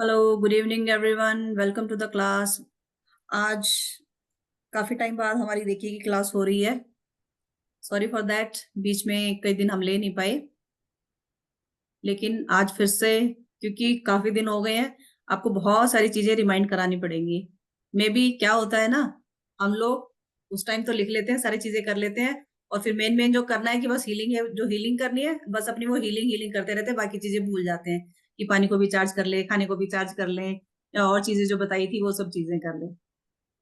Hello, good evening everyone, welcome to the class. आज काफी time बाद हमारी रेकी की क्लास हो रही है। सॉरी फॉर दैट, बीच में कई दिन हम ले नहीं पाए, लेकिन आज फिर से क्योंकि काफी दिन हो गए हैं, आपको बहुत सारी चीजें रिमाइंड करानी पड़ेंगी। मे बी क्या होता है ना, हम लोग उस टाइम तो लिख लेते हैं, सारी चीजें कर लेते हैं, और फिर मेन मेन जो करना है कि बस हीलिंग है, जो हीलिंग करनी है बस अपनी वो हीलिंग हीलिंग करते रहते हैं, बाकी चीजें भूल जाते हैं कि पानी को भी चार्ज कर ले, खाने को भी चार्ज कर लें, या और चीजें जो बताई थी वो सब चीजें कर लें।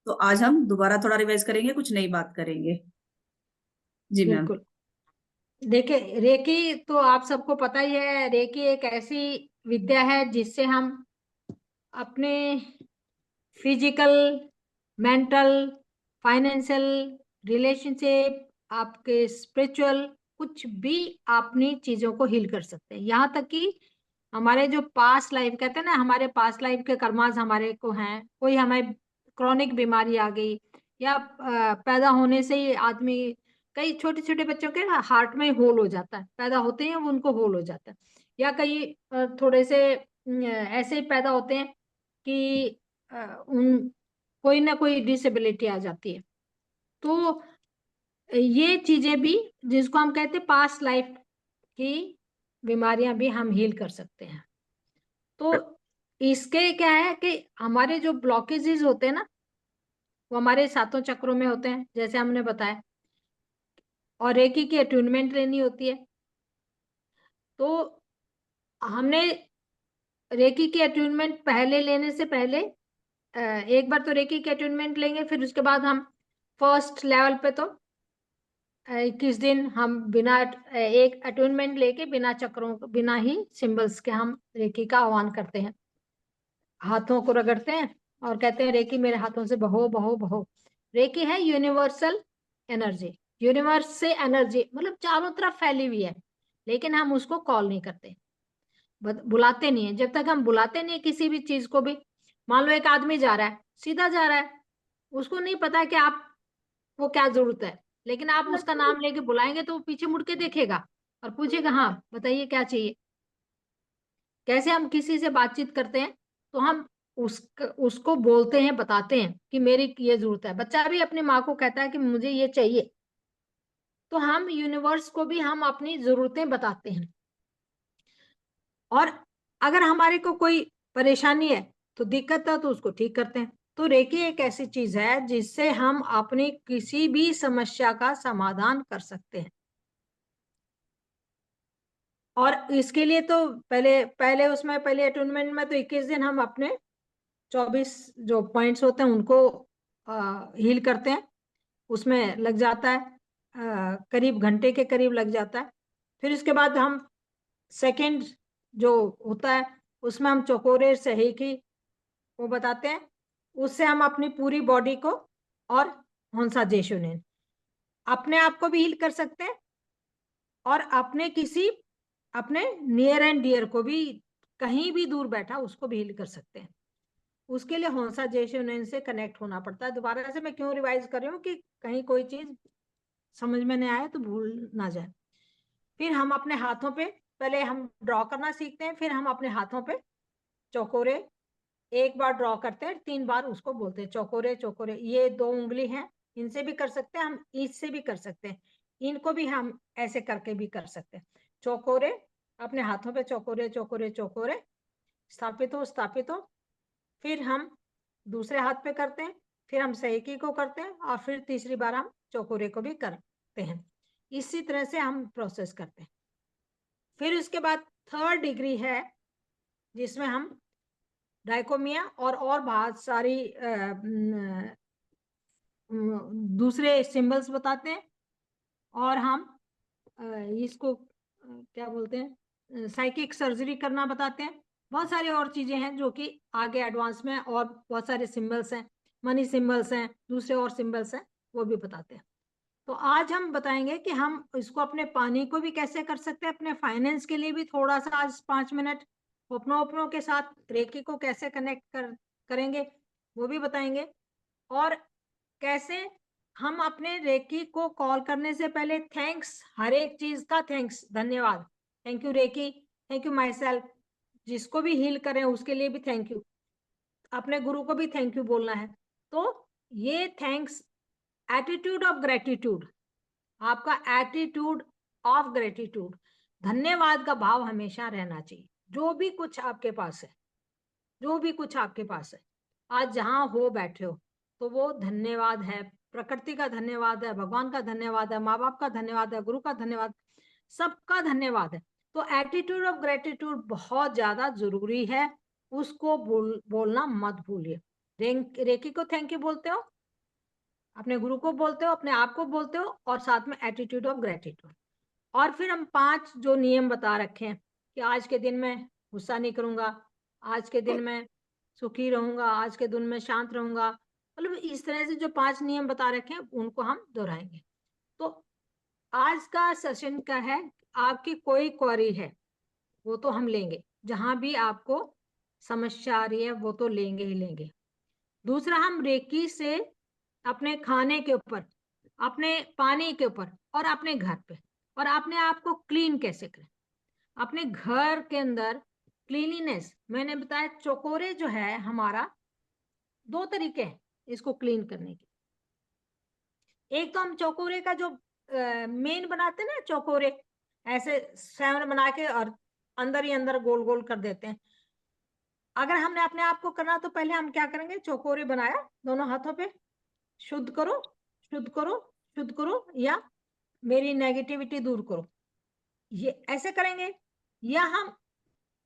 तो आज हम दोबारा थोड़ा रिवाइज करेंगे, कुछ नई बात करेंगे। जी मैम। बिल्कुल। देखिए, रेकी तो आप सबको पता ही है। रेकी एक ऐसी विद्या है जिससे हम अपने फिजिकल, मेंटल, फाइनेंशियल, रिलेशनशिप, आपके स्पिरिचुअल, कुछ भी अपनी चीजों को हील कर सकते हैं। यहाँ तक कि हमारे जो पास्ट लाइफ कहते हैं ना, हमारे पास्ट लाइफ के कर्मास हमारे को हैं, कोई हमें क्रॉनिक बीमारी आ गई, या पैदा होने से ही आदमी, कई छोटे छोटे बच्चों के हार्ट में होल हो जाता है, पैदा होते हैं वो उनको होल हो जाता है। या कई थोड़े से ऐसे ही पैदा होते हैं कि उन कोई ना कोई डिसेबिलिटी आ जाती है। तो ये चीजें भी, जिसको हम कहते हैं पास्ट लाइफ की बीमारियां भी हम हील कर सकते हैं। तो इसके क्या है कि हमारे जो ब्लॉकेजेस होते हैं ना, वो हमारे सातों चक्रों में होते हैं, जैसे हमने बताया। और रेकी की अट्यूनमेंट लेनी होती है। तो हमने रेकी की अट्यूनमेंट पहले लेने से पहले एक बार तो रेकी की अट्यूनमेंट लेंगे, फिर उसके बाद हम फर्स्ट लेवल पे तो 21 दिन हम बिना एक अट्यूनमेंट लेके, बिना चक्रों, बिना ही सिंबल्स के हम रेकी का आह्वान करते हैं। हाथों को रगड़ते हैं और कहते हैं रेकी मेरे हाथों से बहो बहो बहो। रेकी है यूनिवर्सल एनर्जी। यूनिवर्स से एनर्जी मतलब चारों तरफ फैली हुई है, लेकिन हम उसको कॉल नहीं करते, बुलाते नहीं है। जब तक हम बुलाते नहीं किसी भी चीज को भी, मान लो एक आदमी जा रहा है, सीधा जा रहा है, उसको नहीं पता कि आप वो क्या जरूरत है, लेकिन आप उसका नाम लेके बुलाएंगे तो वो पीछे मुड़ के देखेगा और पूछेगा हाँ बताइए क्या चाहिए। कैसे हम किसी से बातचीत करते हैं, तो हम उसको बोलते हैं, बताते हैं कि मेरी ये जरूरत है। बच्चा भी अपनी माँ को कहता है कि मुझे ये चाहिए। तो हम यूनिवर्स को भी हम अपनी जरूरतें बताते हैं। और अगर हमारे को कोई परेशानी है, तो दिक्कत है, तो उसको ठीक करते हैं। तो रेकी एक ऐसी चीज है जिससे हम अपनी किसी भी समस्या का समाधान कर सकते हैं। और इसके लिए तो पहले पहले उसमें पहले अटूनमेंट में तो 21 दिन हम अपने 24 जो पॉइंट्स होते हैं उनको हील करते हैं। उसमें लग जाता है करीब घंटे के करीब लग जाता है। फिर इसके बाद हम सेकंड जो होता है, उसमें हम चौकोरे सही की वो बताते हैं। उससे हम अपनी पूरी बॉडी को और हंसा जेशुनेन अपने आप को भी हील कर सकते हैं, और अपने किसी अपने नियर एंड डियर को भी, कहीं भी दूर बैठा उसको भी हील कर सकते हैं। उसके लिए हौंसा जेशुनेन से कनेक्ट होना पड़ता है। दोबारा से मैं क्यों रिवाइज कर रही हूँ कि कहीं कोई चीज समझ में नहीं आए तो भूल ना जाए। फिर हम अपने हाथों पे पहले हम ड्रॉ करना सीखते हैं, फिर हम अपने हाथों पे चौकोरे एक बार ड्रॉ करते हैं, 3 बार उसको बोलते हैं चौकोरे चौकोरे। ये 2 उंगली हैं, इनसे भी कर सकते हैं हम, इससे भी कर सकते हैं, इनको भी हम ऐसे करके भी कर सकते हैं। चौकोरे अपने हाथों पे चौकोरे चौकोरे चौकोरे स्थापित हो। फिर हम दूसरे हाथ पे करते हैं, फिर हम सहीकी को करते हैं, और फिर तीसरी बार हम चौकोरे को भी करते हैं। इसी तरह से हम प्रोसेस करते हैं। फिर उसके बाद थर्ड डिग्री है, जिसमें हम डाइकोमिया और बहुत सारी दूसरे सिंबल्स बताते हैं। और हम इसको क्या बोलते हैं, साइकिक सर्जरी करना बताते हैं। बहुत सारी और चीजें हैं जो कि आगे एडवांस में, और बहुत सारे सिंबल्स हैं, मनी सिंबल्स हैं, दूसरे और सिंबल्स हैं, वो भी बताते हैं। तो आज हम बताएंगे कि हम इसको अपने पानी को भी कैसे कर सकते हैं, अपने फाइनेंस के लिए भी थोड़ा सा आज 5 मिनट अपनों के साथ रेकी को कैसे कनेक्ट करेंगे, वो भी बताएंगे। और कैसे हम अपने रेकी को कॉल करने से पहले थैंक्स, हर एक चीज का थैंक्स, धन्यवाद, thank you reiki, thank you myself, जिसको भी हील करें उसके लिए भी थैंक यू, अपने गुरु को भी थैंक यू बोलना है। तो ये थैंक्स, एटीट्यूड ऑफ ग्रेटिट्यूड, आपका एटीट्यूड ऑफ ग्रेटिट्यूड, धन्यवाद का भाव हमेशा रहना चाहिए। जो भी कुछ आपके पास है, जो भी कुछ आपके पास है, आज जहां हो बैठे हो, तो वो धन्यवाद है। प्रकृति का धन्यवाद है, भगवान का धन्यवाद है, माँ बाप का धन्यवाद है, गुरु का धन्यवाद, सबका धन्यवाद है। तो एटीट्यूड ऑफ ग्रेटिट्यूड बहुत ज्यादा जरूरी है, उसको बोलना मत भूलिए। रेकी को थैंक यू बोलते हो, अपने गुरु को बोलते हो, अपने आप को बोलते हो, और साथ में एटीट्यूड ऑफ ग्रेटिट्यूड। और फिर हम 5 जो नियम बता रखे हैं कि आज के दिन में गुस्सा नहीं करूंगा, आज के दिन में सुखी रहूंगा, आज के दिन में शांत रहूंगा, मतलब इस तरह से जो 5 नियम बता रखे हैं उनको हम दोहराएंगे। तो आज का सेशन का है, आपकी कोई क्वेरी है वो तो हम लेंगे, जहां भी आपको समस्या आ रही है वो तो लेंगे ही लेंगे। दूसरा, हम रेकी से अपने खाने के ऊपर, अपने पानी के ऊपर, और अपने घर पे, और अपने आप को क्लीन कैसे करें। अपने घर के अंदर क्लीनिनेस, मैंने बताया चौकोरे जो है हमारा, 2 तरीके हैं इसको क्लीन करने के। एक तो हम चौकोरे का जो मेन बनाते हैं ना, चौकोरे ऐसे 7 बना के और अंदर ही अंदर गोल गोल कर देते हैं। अगर हमने अपने आप को करना तो पहले हम क्या करेंगे, चौकोरे बनाया दोनों हाथों पे, शुद्ध करो, शुद्ध करो, शुद्ध करो, या मेरी नेगेटिविटी दूर करो, ये ऐसे करेंगे। या हम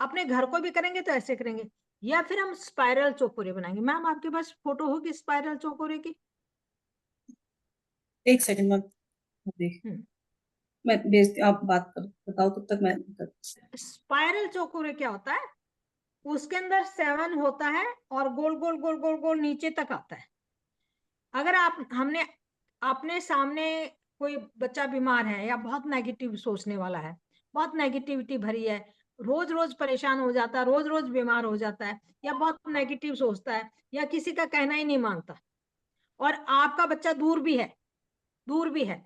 अपने घर को भी करेंगे तो ऐसे करेंगे, या फिर हम स्पाइरल चौकोरे बनाएंगे। मैम आपके पास फोटो होगी स्पाइरल चौकोरे की? एक सेकंड मैम, देख मैं भेजती हूँ, आप बात कर बताओ तब तक मैं स्पाइरल चौकोरे क्या होता है, उसके अंदर 7 होता है और गोल गोल गोल गोल गोल नीचे तक आता है। अगर हमने अपने सामने कोई बच्चा बीमार है या बहुत नेगेटिव सोचने वाला है, बहुत नेगेटिविटी भरी है, रोज रोज परेशान हो जाता है, रोज रोज बीमार हो जाता है, या बहुत नेगेटिव सोचता है, या किसी का कहना ही नहीं मानता, और आपका बच्चा दूर भी है, दूर भी है,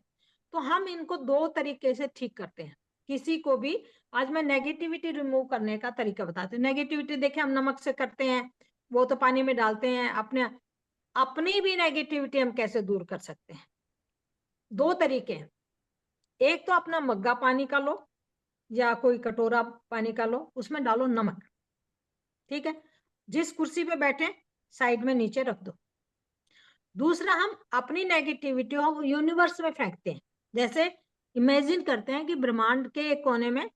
तो हम इनको 2 तरीके से ठीक करते हैं। किसी को भी, आज मैं नेगेटिविटी रिमूव करने का तरीका बताती हूँ। नेगेटिविटी देखे हम नमक से करते हैं, वो तो पानी में डालते हैं। अपनी भी नेगेटिविटी हम कैसे दूर कर सकते हैं, 2 तरीके हैं। एक तो अपना मग्गा पानी का लो या कोई कटोरा पानी का लो, उसमें डालो नमक, ठीक है, जिस कुर्सी पे बैठे साइड में नीचे रख दो। दूसरा, हम अपनी नेगेटिविटी हम यूनिवर्स में फेंकते हैं। जैसे इमेजिन करते हैं कि ब्रह्मांड के एक कोने में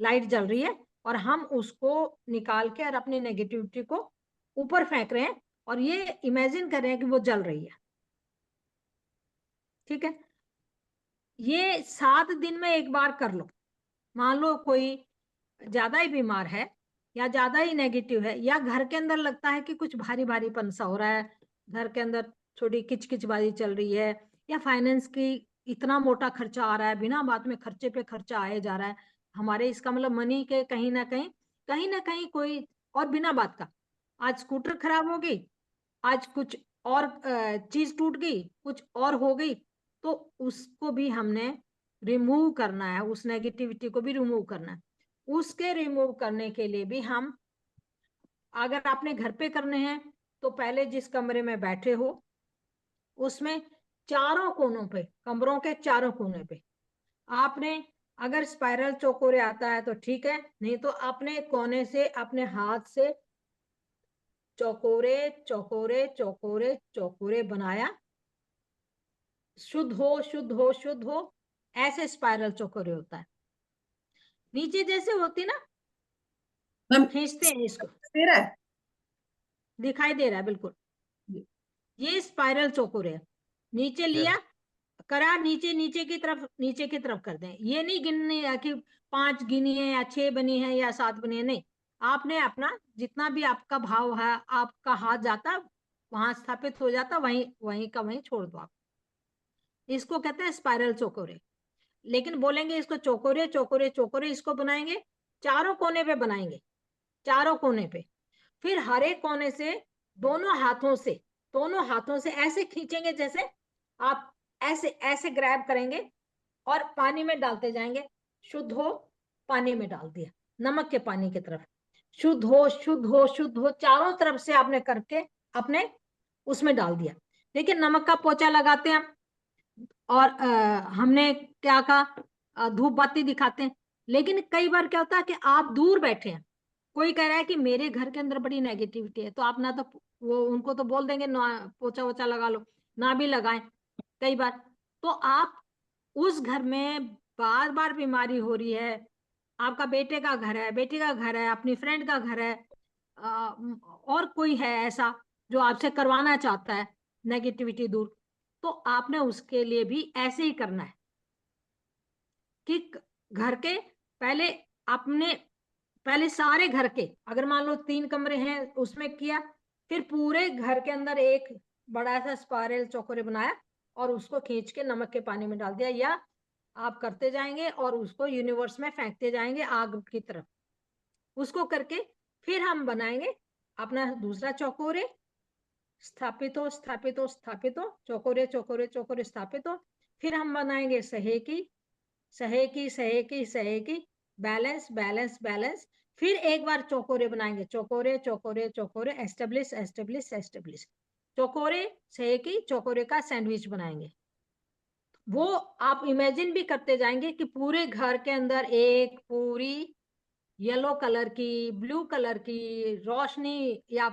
लाइट जल रही है, और हम उसको निकाल के और अपनी नेगेटिविटी को ऊपर फेंक रहे हैं, और ये इमेजिन कर रहे हैं कि वो जल रही है, ठीक है। ये 7 दिन में एक बार कर लो। मान लो कोई ज्यादा ही बीमार है, या ज्यादा ही नेगेटिव है, या घर के अंदर लगता है कि कुछ भारी भारीपन सा हो रहा है, घर के अंदर थोड़ी किचकिचबाजी चल रही है, या फाइनेंस की इतना मोटा खर्चा आ रहा है, बिना बात में खर्चे पे खर्चा आए जा रहा है हमारे, इसका मतलब मनी के कहीं ना कहीं कोई, और बिना बात का आज स्कूटर खराब हो गई, आज कुछ और चीज टूट गई, कुछ और हो गई, तो उसको भी हमने रिमूव करना है, उस नेगेटिविटी को भी रिमूव करना है। उसके रिमूव करने के लिए भी हम, अगर आपने घर पे करने हैं तो पहले जिस कमरे में बैठे हो उसमें चारों कोनों पे, कमरों के चारों कोने पे आपने, अगर स्पाइरल चौकोरे आता है तो ठीक है, नहीं तो अपने कोने से अपने हाथ से चौकोरे चौकोरे चौकोरे चौकोरे बनाया, शुद्ध हो शुद्ध हो शुद्ध हो, ऐसे स्पाइरल चौकोरे होता है। नीचे जैसे होती ना, मैम खींचते हैं इसको, दे रहा है। दिखाई दे रहा है बिल्कुल, ये स्पाइरल चौकोर है। नीचे लिया, करा, नीचे नीचे की तरफ, नीचे की तरफ कर दें। ये नहीं गिननी है कि 5 गिनी है या 6 बनी है या 7 बनी है, नहीं, आपने अपना जितना भी आपका भाव है, आपका हाथ जाता वहां स्थापित हो जाता, वहीं वहीं का वहीं छोड़ दो आप। इसको कहते हैं स्पाइरल चौकोरे। लेकिन बोलेंगे इसको चौकोरे चौकोरे चौकोरे, इसको बनाएंगे चारों कोने पे, बनाएंगे चारों कोने पे। फिर हर एक कोने से दोनों हाथों से ऐसे खींचेंगे, जैसे आप ऐसे ऐसे ग्रैब करेंगे और पानी में डालते जाएंगे। शुद्ध हो, पानी में डाल दिया, नमक के पानी की तरफ, शुद्ध हो शुद्ध हो शुद्ध हो, चारों तरफ से आपने करके अपने उसमें डाल दिया। देखिए नमक का पोछा लगाते हैं और हमने क्या कहा, धूप बत्ती दिखाते हैं। लेकिन कई बार क्या होता है कि आप दूर बैठे हैं, कोई कह रहा है कि मेरे घर के अंदर बड़ी नेगेटिविटी है, तो आप ना तो वो उनको तो बोल देंगे ना पोछा वोछा लगा लो, ना भी लगाएं कई बार। तो आप उस घर में बार बार बीमारी हो रही है, आपका बेटे का घर है, बेटी का घर है, अपनी फ्रेंड का घर है, और कोई है ऐसा जो आपसे करवाना चाहता है नेगेटिविटी दूर, तो आपने उसके लिए भी ऐसे ही करना है कि घर के पहले अपने पहले सारे घर के, अगर मान लो 3 कमरे हैं उसमें किया, फिर पूरे घर के अंदर एक बड़ा सा स्पाइरल चौकोरे बनाया और उसको खींच के नमक के पानी में डाल दिया, या आप करते जाएंगे और उसको यूनिवर्स में फेंकते जाएंगे आग की तरफ। उसको करके फिर हम बनाएंगे अपना दूसरा चौकोरे, स्थापित हो स्थापित हो स्थापित हो, चौकोरे चौकोरे चौकोरे स्थापित हो। फिर हम बनाएंगे सहेकी सहेकी सहेकी सहेकी, बैलेंस बैलेंस बैलेंस। फिर एक बार चौकोरे बनाएंगे, चौकोरे चौकोरे चौकोरे, एस्टेब्लिश एस्टेब्लिश एस्टेब्लिश, चौकोरे सहेकी चौकोरे का सैंडविच बनाएंगे। वो आप इमेजिन भी करते जाएंगे कि पूरे घर के अंदर एक पूरी येलो कलर की, ब्लू कलर की रोशनी, या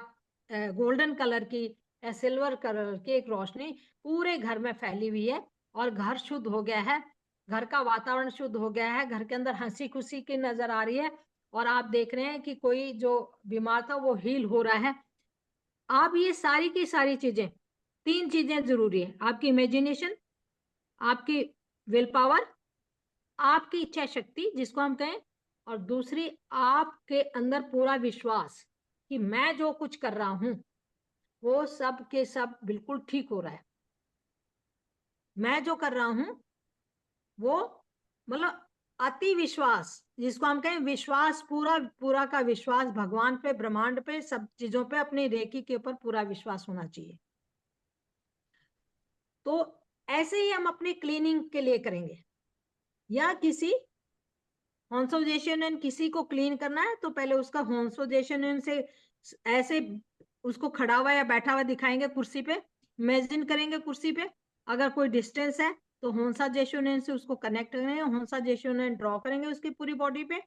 गोल्डन कलर की या सिल्वर कलर की एक रोशनी पूरे घर में फैली हुई है, और घर शुद्ध हो गया है, घर का वातावरण शुद्ध हो गया है, घर के अंदर हंसी खुशी की नजर आ रही है, और आप देख रहे हैं कि कोई जो बीमार था वो हील हो रहा है। आप ये सारी की सारी चीजें, 3 चीजें जरूरी है, आपकी इमेजिनेशन, आपकी विल पावर, आपकी इच्छा शक्ति जिसको हम कहें, और दूसरी आपके अंदर पूरा विश्वास कि मैं जो कुछ कर रहा हूं वो सब के सब बिल्कुल ठीक हो रहा है। मैं जो कर रहा हूं वो मतलब अति विश्वास, जिसको हम कहें विश्वास, पूरा पूरा का विश्वास भगवान पे, ब्रह्मांड पे, सब चीजों पे, अपनी रेकी के ऊपर पूरा विश्वास होना चाहिए। तो ऐसे ही हम अपनी क्लीनिंग के लिए करेंगे, या किसी हॉन्सोजेशन किसी को क्लीन करना है तो पहले उसका हॉन्सोजेशन से ऐसे उसको खड़ा हुआ या बैठा हुआ दिखाएंगे कुर्सी पे, इमेजिन करेंगे कुर्सी पे, अगर कोई डिस्टेंस है तो होंसा जेशोनेन से उसको कनेक्ट करेंगे, होंसा जेशोनेन ड्रॉ करेंगे उसकी पूरी बॉडी पे,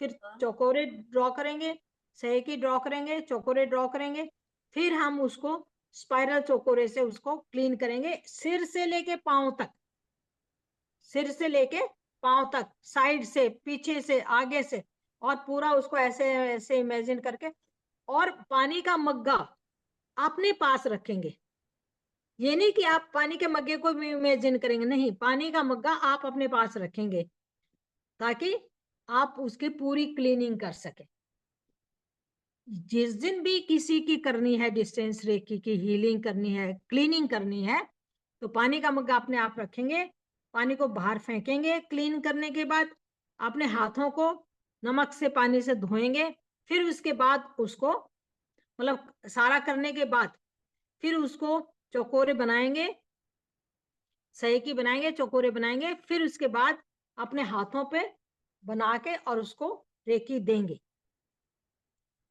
फिर चौकोरे ड्रॉ करेंगे, सहेकी ड्रॉ करेंगे, चौकोरे ड्रॉ करेंगे, फिर हम उसको स्पाइरल चौकोरे से उसको क्लीन करेंगे, सिर से लेके पांव तक, सिर से लेके पांव तक, साइड से, पीछे से, आगे से, और पूरा उसको ऐसे ऐसे इमेजिन करके, और पानी का मग्गा अपने पास रखेंगे। ये नहीं कि आप पानी के मग्गे को भी इमेजिन करेंगे, नहीं, पानी का मग्गा आप अपने पास रखेंगे ताकि आप उसकी पूरी क्लीनिंग कर सके। जिस दिन भी किसी की करनी है डिस्टेंस रेकी की हीलिंग करनी है, क्लीनिंग करनी है, तो पानी का मग्गा अपने आप रखेंगे, पानी को बाहर फेंकेंगे, क्लीन करने के बाद अपने हाथों को नमक से पानी से धोएंगे, फिर उसके बाद उसको मतलब सारा करने के बाद फिर उसको चौकोरे बनाएंगे, सहेकी बनाएंगे, चौकोरे बनाएंगे, फिर उसके बाद अपने हाथों पे बना के और उसको रेकी देंगे,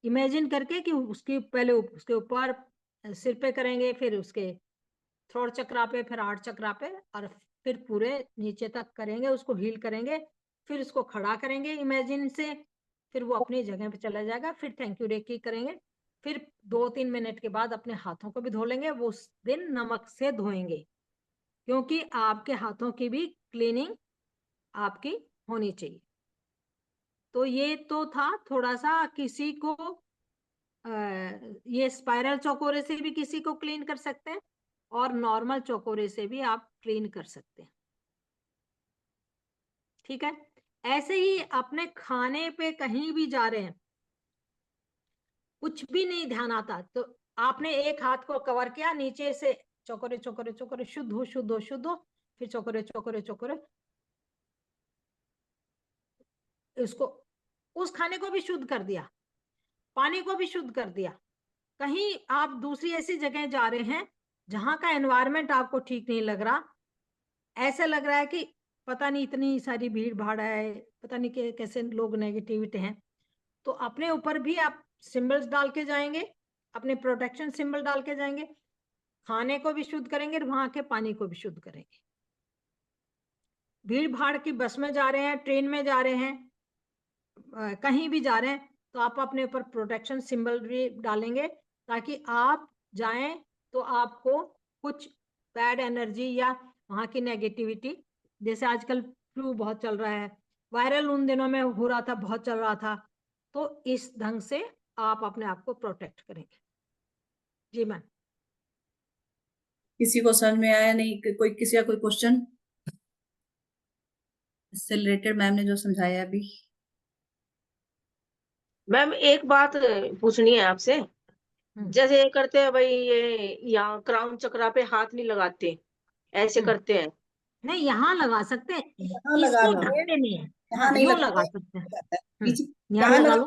इमेजिन करके कि उसकी पहले उसके ऊपर सिर पे करेंगे, फिर उसके थ्रोट चक्रा पे, फिर हार्ट चक्रा पे, और फिर पूरे नीचे तक करेंगे, उसको हील करेंगे, फिर उसको खड़ा करेंगे इमेजिन से, फिर वो अपनी जगह पे चला जाएगा, फिर थैंक यू रेकी करेंगे, फिर 2-3 मिनट के बाद अपने हाथों को भी धो लेंगे, वो उस दिन नमक से धोएंगे, क्योंकि आपके हाथों की भी क्लीनिंग आपकी होनी चाहिए। तो ये तो था थोड़ा सा किसी को ये स्पाइरल चौकोरे से भी किसी को क्लीन कर सकते हैं, और नॉर्मल चौकोरे से भी आप क्लीन कर सकते हैं। ठीक है, ऐसे ही अपने खाने पे कहीं भी जा रहे हैं, कुछ भी नहीं ध्यान आता, तो आपने एक हाथ को कवर किया नीचे से, चौकोरे चौकोरे चौकोरे, शुद्ध हो शुद्ध हो शुद्ध हो, फिर चौकोरे चौकोरे चौकोरे, उसको उस खाने को भी शुद्ध कर दिया, पानी को भी शुद्ध कर दिया। कहीं आप दूसरी ऐसी जगह जा रहे हैं जहां का एनवायरमेंट आपको ठीक नहीं लग रहा, ऐसा लग रहा है कि पता नहीं इतनी सारी भीड़ भाड़ है, पता नहीं कैसे लोग नेगेटिविटी हैं, तो अपने ऊपर भी आप सिंबल्स डाल के जाएंगे, अपने प्रोटेक्शन सिंबल डाल के जाएंगे, खाने को भी शुद्ध करेंगे और वहां के पानी को भी शुद्ध करेंगे। भीड़ भाड़ की बस में जा रहे हैं, ट्रेन में जा रहे हैं, कहीं भी जा रहे हैं, तो आप अपने ऊपर प्रोटेक्शन सिंबल भी डालेंगे, ताकि आप जाएं तो आपको कुछ बैड एनर्जी या वहां की नेगेटिविटी, जैसे आजकल फ्लू बहुत चल रहा है, वायरल उन दिनों में हो रहा था, बहुत चल रहा था, तो इस ढंग से आप अपने आप को प्रोटेक्ट करेंगे। जी मैम। किसी को समझ में आया नहीं? कोई किसी का कोई क्वेश्चन इससे रिलेटेड मैम ने जो समझाया अभी? मैम एक बात पूछनी है आपसे। जैसे ये करते हैं भाई, ये यहाँ क्राउन चक्रा पे हाथ नहीं लगाते, ऐसे करते हैं। नहीं, यहाँ लगा सकते हैं, यहाँ लगा इसको लो, ढकते नहीं है। यहाँ हाँ, नहीं यूं लगता लगा है, सकते हैं। जाता है पीछे। यहाँ यहाँ लगा लगा लो।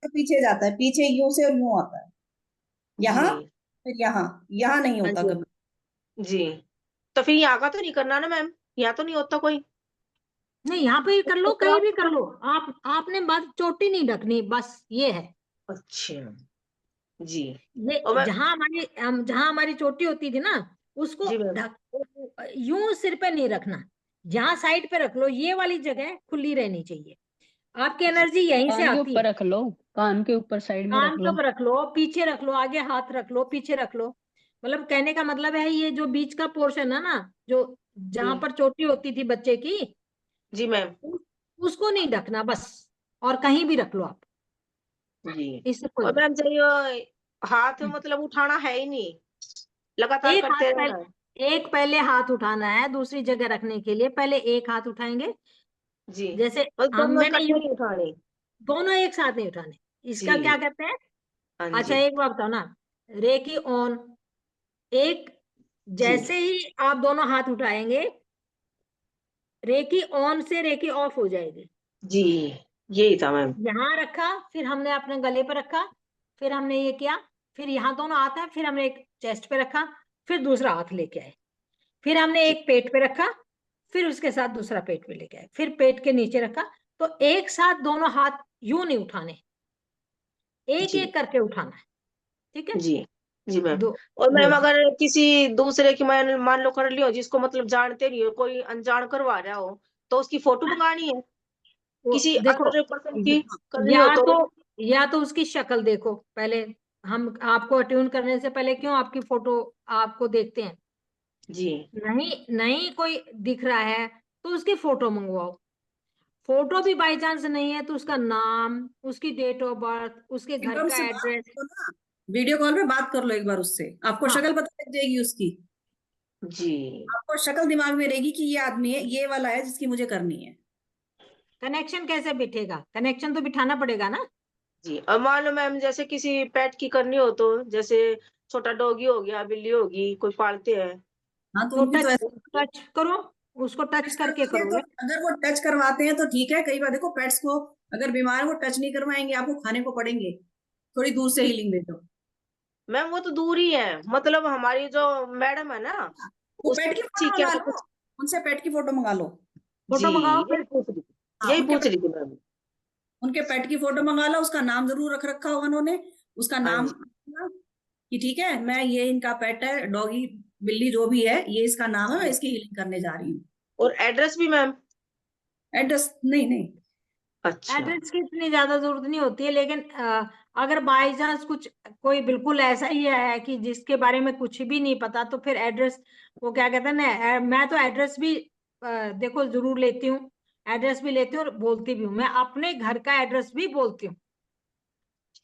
तो पीछे जाता है, पीछे यूं से और यूं आता है, यहाँ जी। फिर यहाँ नहीं हाँ होता जी। कभी। जी। तो फिर यहाँ का तो नहीं करना ना मैम? यहाँ तो नहीं होता कोई? नहीं, यहाँ पे कर लो, कहीं भी कर क्राउन। लो। आपने बस चोटी नहीं ढकनी, बस ये है। अच्छा। जी। ये और मैं। जहां हमारी चोटी होती थी ना, उसको जी मैम। ढक, यूं सिर पे नहीं रखना, जहां साइड पे रख लो, ये वाली जगह खुली रहनी चाहिए। आपकी जी। एनर्जी यहीं से कान के आती है। ऊपर रख लो, कान के ऊपर साइड में कान रख के लो। ऊपर रख लो, पीछे रख लो, आगे हाथ रख लो, पीछे रख लो। मतलब कहने का मतलब है, ये जो बीच का पोर्शन है ना, जो जहां जी। पर चोटी होती थी बच्चे की, जी मैम। उसको नहीं ढकना बस, और कहीं भी रख लो आप, जी। इससे कोई और बात मैम चाहिए हाथ नहीं। मतलब उठाना है ही नहीं, लगातार एक हाथ करते रहना है। एक पहले हाथ उठाना है, दूसरी जगह रखने के लिए पहले एक हाथ उठाएंगे। जी। जैसे बस दोनों मैंने इकट्ठे नहीं उठाने। दोनों एक साथ नहीं उठाने, इसका क्या जी। कहते हैं? हाँ अच्छा, जी। एक बात बताओ ना, रे की ऑन, एक, जी। जैसे ही आप दोनों हाथ उठाएंगे, रे की ऑन से रे की ऑफ हो जाएगी। जी। यही था मैम। यहाँ रखा, फिर हमने अपने गले पे रखा, फिर हमने ये किया, फिर यहाँ दोनों हाथ है, फिर हमने एक चेस्ट पे रखा, फिर दूसरा हाथ लेके आए, फिर हमने जी। एक पेट पे रखा, फिर उसके साथ दूसरा पेट पे लेके आए, फिर पेट के नीचे रखा। तो एक साथ दोनों हाथ यूं नहीं उठाने, एक जी। एक करके उठाना है। ठीक है? जी। जी मैम। दो और दो मैम अगर किसी दूसरे की मान लो कर लियो, जिसको मतलब जानते नहीं हो, कोई अनजान करवा रहा हो, तो उसकी फोटो मंगानी है? वो किसी देखो, अदर पर्सन की करनी हो या तो? तो या तो उसकी शक्ल देखो पहले। हम आपको अट्यून करने से पहले क्यों आपकी फोटो आपको देखते हैं? जी। नहीं, नहीं कोई दिख रहा है तो उसकी फोटो मंगवाओ। फोटो भी बाई चांस नहीं है तो उसका नाम, उसकी डेट ऑफ बर्थ, उसके एक घर बार का उससे बात एड्रेस। करो ना, वीडियो कॉल पे बात कर लो एक बार उससे, आपको हाँ। शक्ल पता लग जाएगी उसकी। जी। आपको शक्ल दिमाग में रहेगी कि ये आदमी है, ये वाला है जिसकी मुझे करनी है। कनेक्शन कैसे बिठेगा? कनेक्शन तो बिठाना पड़ेगा ना। जी। और मान लो मैम जैसे किसी पेट की करनी हो, तो जैसे छोटा डॉगी हो गया, बिल्ली होगी, कोई पालते हैं। हाँ तो तो उनकी तो टच ऐसे टच करो, उसको टच टच करके करवाते हैं, तो करोगे। अगर वो टच करवाते हैं तो ठीक है। कई बार देखो पेट्स को अगर बीमार है, वो टच नहीं करवाएंगे, आपको खाने को पड़ेंगे, थोड़ी दूर से हीलिंग दे दो। मैम वो तो दूर ही है, मतलब हमारी जो मैडम है ना, वो उसके पेट की ठीक फोटो क्या मंगा तो लो, कुछ। उनसे पेट की फोटो मंगा लो। जी। फोटो मंगाओ यही फिर। पूछ रही थी, हाँ, यही पूछ रही थी मैम। उनके पेट की फोटो मंगा लो, उसका नाम जरूर रख रखा होगा उन्होंने, उसका हाँ नाम जी। कि ठीक है मैं, ये इनका पेट है, डॉगी बिल्ली जो भी है, ये इसका नाम है, मैं इसकी हीलिंग करने जा रही हूँ। और एड्रेस भी मैम? एड्रेस नहीं नहीं, अच्छा। एड्रेस की इतनी ज्यादा जरूरत नहीं होती है, लेकिन अगर बाई चांस कुछ कोई बिल्कुल ऐसा ही है कि जिसके बारे में कुछ भी नहीं पता, तो फिर एड्रेस, वो क्या कहते हैं ना, मैं तो एड्रेस भी देखो जरूर लेती हूँ, एड्रेस भी लेती हूँ और बोलती भी हूँ। मैं अपने घर का एड्रेस भी बोलती हूँ,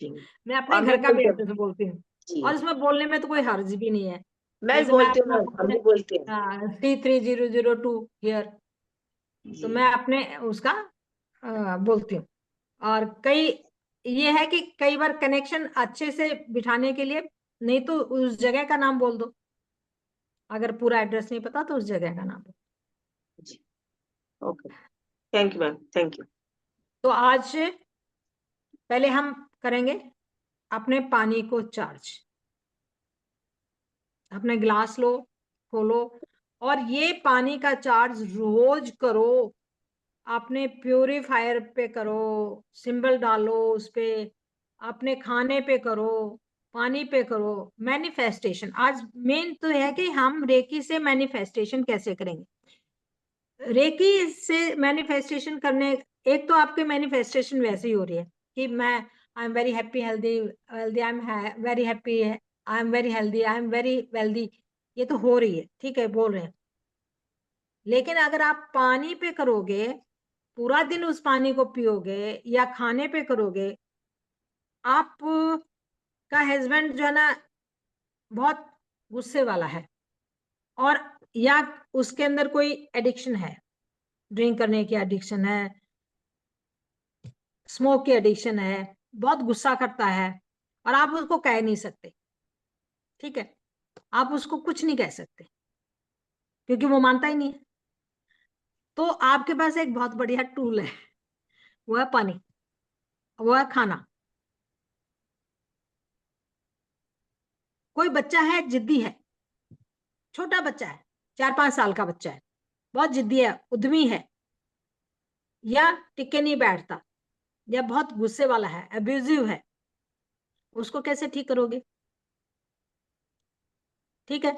जी। मैं अपने और मैं घर का भी बोलती हूँ। एड्रेस बोलती हूँ, और जी। इसमें बोलने में तो कोई हर्ज भी नहीं है। मैं भी जैसे मैं बोलती हूँ अपना मैम, हम बोलते भी बोलते हैं। हैं T3002 हियर, तो जी। मैं अपने उसका बोलती हूँ। और कई ये है कि कई बार कनेक्शन अच्छे से बिठाने के लिए, नहीं तो उस जगह का नाम बोल दो, अगर पूरा एड्रेस नहीं पता तो उस जगह का नाम बोल। जी। Okay. Thank you ma'am, thank you. तो आज पहले हम करेंगे अपने पानी को चार्ज। अपने ग्लास लो, खोलो, और ये पानी का चार्ज रोज करो। आपने प्यूरीफायर पे करो, सिंबल डालो उस पे, अपने खाने पे करो, पानी पे करो, मैनिफेस्टेशन। आज मेन तो है कि हम रेकी से मैनिफेस्टेशन कैसे करेंगे। रेकी से मैनिफेस्टेशन करने, एक तो आपके मैनिफेस्टेशन वैसे ही हो रही है कि मैं I am very happy healthy wealthy, I am very happy, I am very healthy, I am very wealthy, ये तो हो रही है, ठीक है, बोल रहे हैं। लेकिन अगर आप पानी पे करोगे, पूरा दिन उस पानी को पियोगे, या खाने पे करोगे, आप का हस्बैंड जो है ना बहुत गुस्से वाला है, और या उसके अंदर कोई एडिक्शन है, ड्रिंक करने की एडिक्शन है, स्मोक की एडिक्शन है, बहुत गुस्सा करता है, और आप उसको कह नहीं सकते, ठीक है, आप उसको कुछ नहीं कह सकते क्योंकि वो मानता ही नहीं है। तो आपके पास एक बहुत बढ़िया टूल है, वो है पानी, वो है खाना। कोई बच्चा है, जिद्दी है, छोटा बच्चा है, 4-5 साल का बच्चा है, बहुत जिद्दी है, उद्यमी है, या टिके नहीं बैठता, या बहुत गुस्से वाला है, अब्यूजिव है, उसको कैसे ठीक करोगे? ठीक है,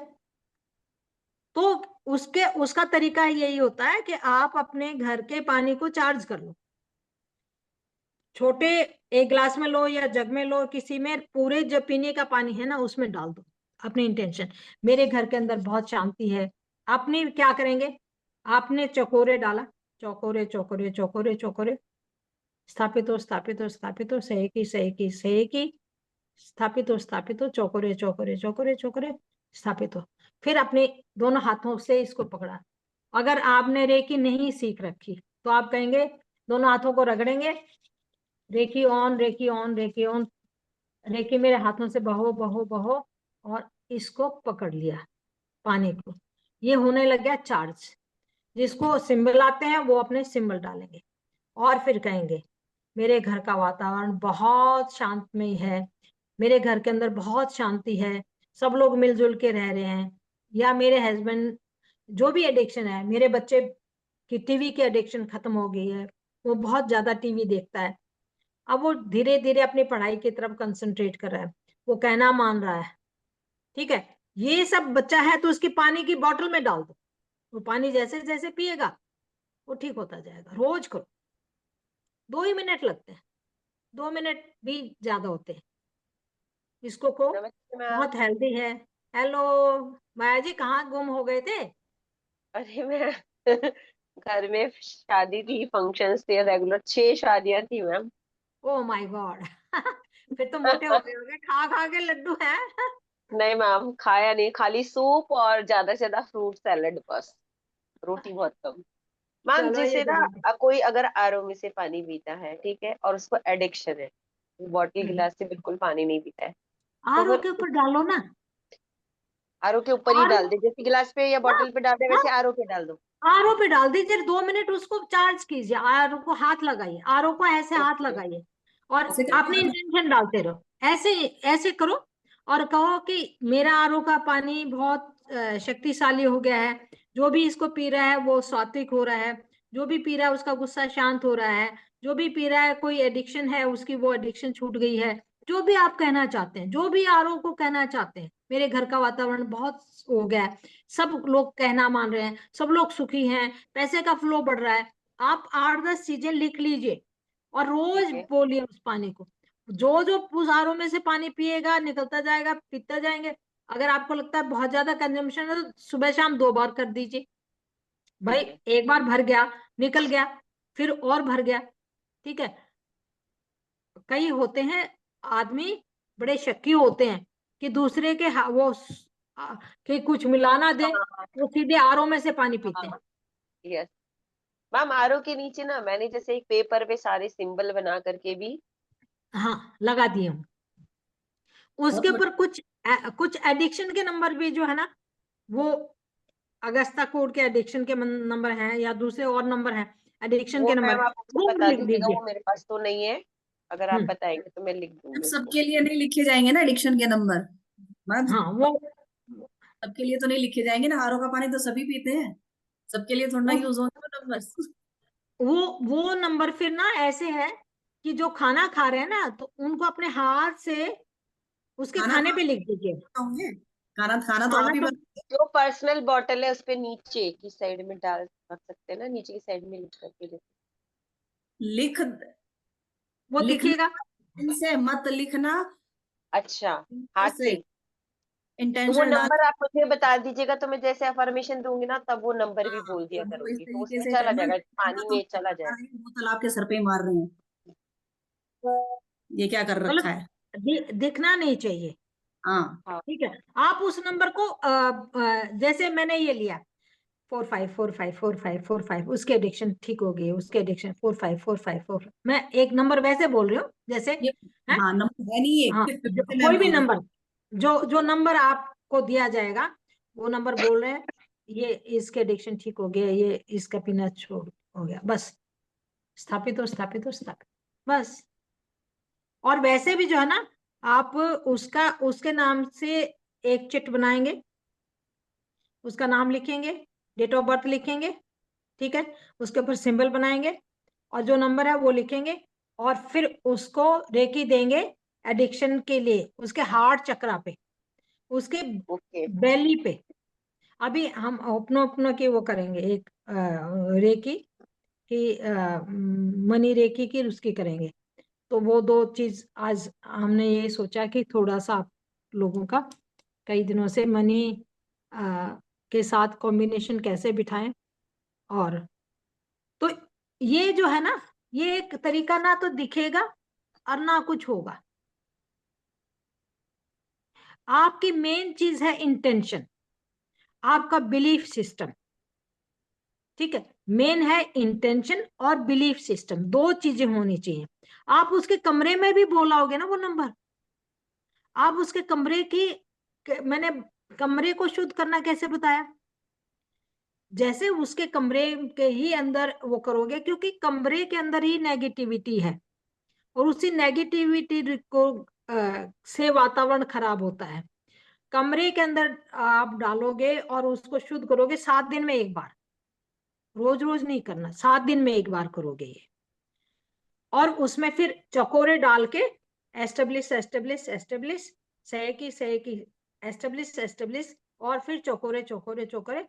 तो उसका तरीका यही होता है कि आप अपने घर के पानी को चार्ज कर लो। छोटे एक ग्लास में लो या जग में लो, किसी में, पूरे जो पीने का पानी है ना उसमें डाल दो अपनी इंटेंशन। मेरे घर के अंदर बहुत शांति है। आपने क्या करेंगे, आपने चकोरे डाला, चौकोरे चौकोरे चौकोरे चौकोरे, स्थापित हो स्थापित हो स्थापित हो, सही की सही की सही की, स्थापित हो स्थापित हो, चौकोरे चौकोरे चौकोरे चौकोरे, स्थापित हो। फिर अपने दोनों हाथों से इसको पकड़ा। अगर आपने रेकी नहीं सीख रखी तो आप कहेंगे, दोनों हाथों को रगड़ेंगे, reiki on reiki on reiki on, reiki मेरे हाथों से बहो बहो बहो, और इसको पकड़ लिया पानी को, ये होने लग गया चार्ज। जिसको सिंबल आते हैं वो अपने सिंबल डालेंगे, और फिर कहेंगे, मेरे घर का वातावरण बहुत शांतमय है, मेरे घर के अंदर बहुत शांति है, सब लोग मिलजुल के रह रहे हैं, या मेरे हस्बैंड, जो भी एडिक्शन है, मेरे बच्चे की टीवी की एडिक्शन खत्म हो गई है, वो बहुत ज्यादा टीवी देखता है, अब वो धीरे धीरे अपनी पढ़ाई की तरफ कंसंट्रेट कर रहा है, वो कहना मान रहा है, ठीक है, ये सब बच्चा है तो उसकी पानी की बोतल में डाल दो, वो पानी जैसे जैसे पिएगा वो ठीक होता जाएगा। रोज करो, 2 ही मिनट लगते हैं, 2 मिनट भी ज्यादा होते हैं। इसको को नमस्ते मैम। बहुत हेल्दी है। हेलो माया जी, कहाँ गुम हो गए थे? अरे मैं घर में शादी थी, फंक्शंस थे, रेगुलर 6 शादियां थी मैम। ओ माय गॉड फिर तो मोटे हो गए होंगे, खा खा के लड्डू हैं नहीं मैम, खाया नहीं, खाली सूप और ज्यादा से ज्यादा फ्रूट सैलेड बस, रोटी बहुत कम। मैम चलो ये जैसे तो ना बढ़िया। कोई अगर आरओ में से पानी पीता है, ठीक है, और उसको एडिक्शन है, बॉटल गिलास से बिल्कुल पानी नहीं पीता है, तो आरओ अगर के ऊपर डालो ना, आरओ के ऊपर ही आरओ, डाल दे, जैसे गिलास पे या हाँ बॉटल पे डाल दे हाँ, वैसे आरओ पे डाल दो। आरओ पे डाल दीजिए, 2 मिनट उसको चार्ज कीजिए, आरओ को हाथ लगाइए, आरओ को ऐसे हाथ ओके। लगाइए, और ऐसे करके अपनी मतलब इंटेंशन डालते रहो, ऐसे ऐसे करो, और कहो कि मेरा आरओ का पानी बहुत शक्तिशाली हो गया है, जो भी इसको पी रहा है वो सात्विक हो रहा है, जो भी पी रहा है उसका गुस्सा शांत हो रहा है, जो भी पी रहा है, कोई एडिक्शन है उसकी वो एडिक्शन छूट गई है। जो भी आप कहना चाहते हैं, जो भी आरओ को कहना चाहते हैं, मेरे घर का वातावरण बहुत हो गया है, सब लोग कहना मान रहे हैं, सब लोग सुखी हैं, पैसे का फ्लो बढ़ रहा है, आप 8-10 चीजें लिख लीजिए और रोज ठीक है। बोलिए उस पानी को। जो जो उस आरओ में से पानी पिएगा, निकलता जाएगा, पीता जाएंगे। अगर आपको लगता है बहुत ज्यादा कंजम्पशन है तो सुबह शाम 2 बार कर दीजिए। भाई ठीक है। एक बार भर गया, निकल गया, फिर और भर गया, ठीक है। कई होते हैं आदमी, बड़े शक्की होते हैं कि दूसरे के कि कुछ मिलाना दे, हाँ वो सीधे आरओ में से पानी पीते हैं। हाँ। यस मैम, आरओ के नीचे ना मैंने जैसे एक पेपर पे सारे सिंबल बना करके भी। हाँ, लगा दिए हूँ। बहुत उसके ऊपर बढ़िया। कुछ एडिक्शन के नंबर भी जो है ना, वो अगस्ता कोड के एडिक्शन के नंबर हैं, या दूसरे और नंबर हैं एडिक्शन वो के मैम नंबर, आप मुझे वो बता लिख दीजिएगा, दीजिए। वो मेरे पास तो नहीं है, अगर आप हम्म, बताएंगे तो मैं लिख मैम दूंगी उसको। सबके लिए नहीं लिखे जाएंगे ना एडिक्शन के नंबर। मैम हाँ वो सबके लिए तो नहीं लिखे जाएंगे ना, आरओ का पानी तो सभी पीते हैं, सबके लिए थोड़ा उस यूज होंगे वो नंबर। वो नंबर फिर ना ऐसे है कि जो खाना खा रहे हैं ना, तो उनको अपने हाथ से उसके खाना खाने तो पे लिख दीजिए। होंगे, खाना खाना तो खाना आप ही तो बना। जो पर्सनल बॉटल है उस पे नीचे की साइड में डाल रख सकते हैं ना, नीचे की साइड में लिख करके लिख वो लिखना दिखेगा। इनसे मत लिखना, अच्छा, ऊपर हाथ से से। तो वो इंटेंशन डाल। नंबर आप मुझे बता दीजिएगा, तो मैं जैसे अफर्मेशन दूंगी ना तब वो नंबर भी हाँ, बोल दिया तो वो इस करूंगी, तो तरीके उसमें से चला करना, जाएगा, वरना पानी तो में चला जाएगा। बोतल आपके सर पे ही मार रहे हैं। ये क्या कर रखा मतलब है। दिखना नहीं चाहिए। हाँ, हाँ, ठीक है, आप उस नंबर को जैसे मैंने ये लिया 45454545, उसके एडिक्शन ठीक हो गई, उसके एडिक्शन 454545, मैं एक नंबर वैसे बोल रही हूँ जैसे ये है। हाँ नंबर है नहीं हाँ, ये जैसे मैं कोई भी बोल रही नंबर, जो नंबर आपको दिया जाएगा वो नंबर बोल रहे हैं, ये इसके एडिक्शन ठीक हो गया, ये इसका पीना छोड़ हो गया, बस स्थापित हो, स्थापित हो, स्थापित, बस। और वैसे भी जो है ना, आप उसका उसके नाम से एक चिट बनाएंगे, उसका नाम लिखेंगे, डेट ऑफ बर्थ लिखेंगे, ठीक है, उसके ऊपर सिंबल बनाएंगे और जो नंबर है वो लिखेंगे, और फिर उसको रेकी देंगे एडिक्शन के लिए, उसके हार्ट चक्रा पे, उसके ओके, बेली पे। अभी हम अपनो अपनो की वो करेंगे, एक रेकी की, मनी रेकी की उसकी करेंगे। तो वो दो चीज आज हमने ये सोचा कि थोड़ा सा आप लोगों का, कई दिनों से मनी के साथ कॉम्बिनेशन कैसे बिठाएं। और तो ये जो है ना, ये एक तरीका ना तो दिखेगा और ना कुछ होगा। आपकी मेन चीज है इंटेंशन, आपका बिलीफ सिस्टम, ठीक है, मेन है इंटेंशन और बिलीफ सिस्टम, दो चीजें होनी चाहिए। आप उसके कमरे में भी बोलाओगे ना वो नंबर, आप उसके कमरे की, मैंने कमरे को शुद्ध करना कैसे बताया, जैसे उसके कमरे के ही अंदर वो करोगे, क्योंकि कमरे के अंदर ही नेगेटिविटी है, और उसी नेगेटिविटी को से वातावरण खराब होता है। कमरे के अंदर आप डालोगे और उसको शुद्ध करोगे 7 दिन में एक बार, रोज रोज नहीं करना, 7 दिन में एक बार करोगे ये। और उसमें फिर चकोरे डाल के एस्टेब्लिश एस्टेब्लिश एस्टेब्लिश, सही की सही की, एस्टेब्लिश एस्टेब्लिश, और फिर चकोरे चकोरे चकोरे,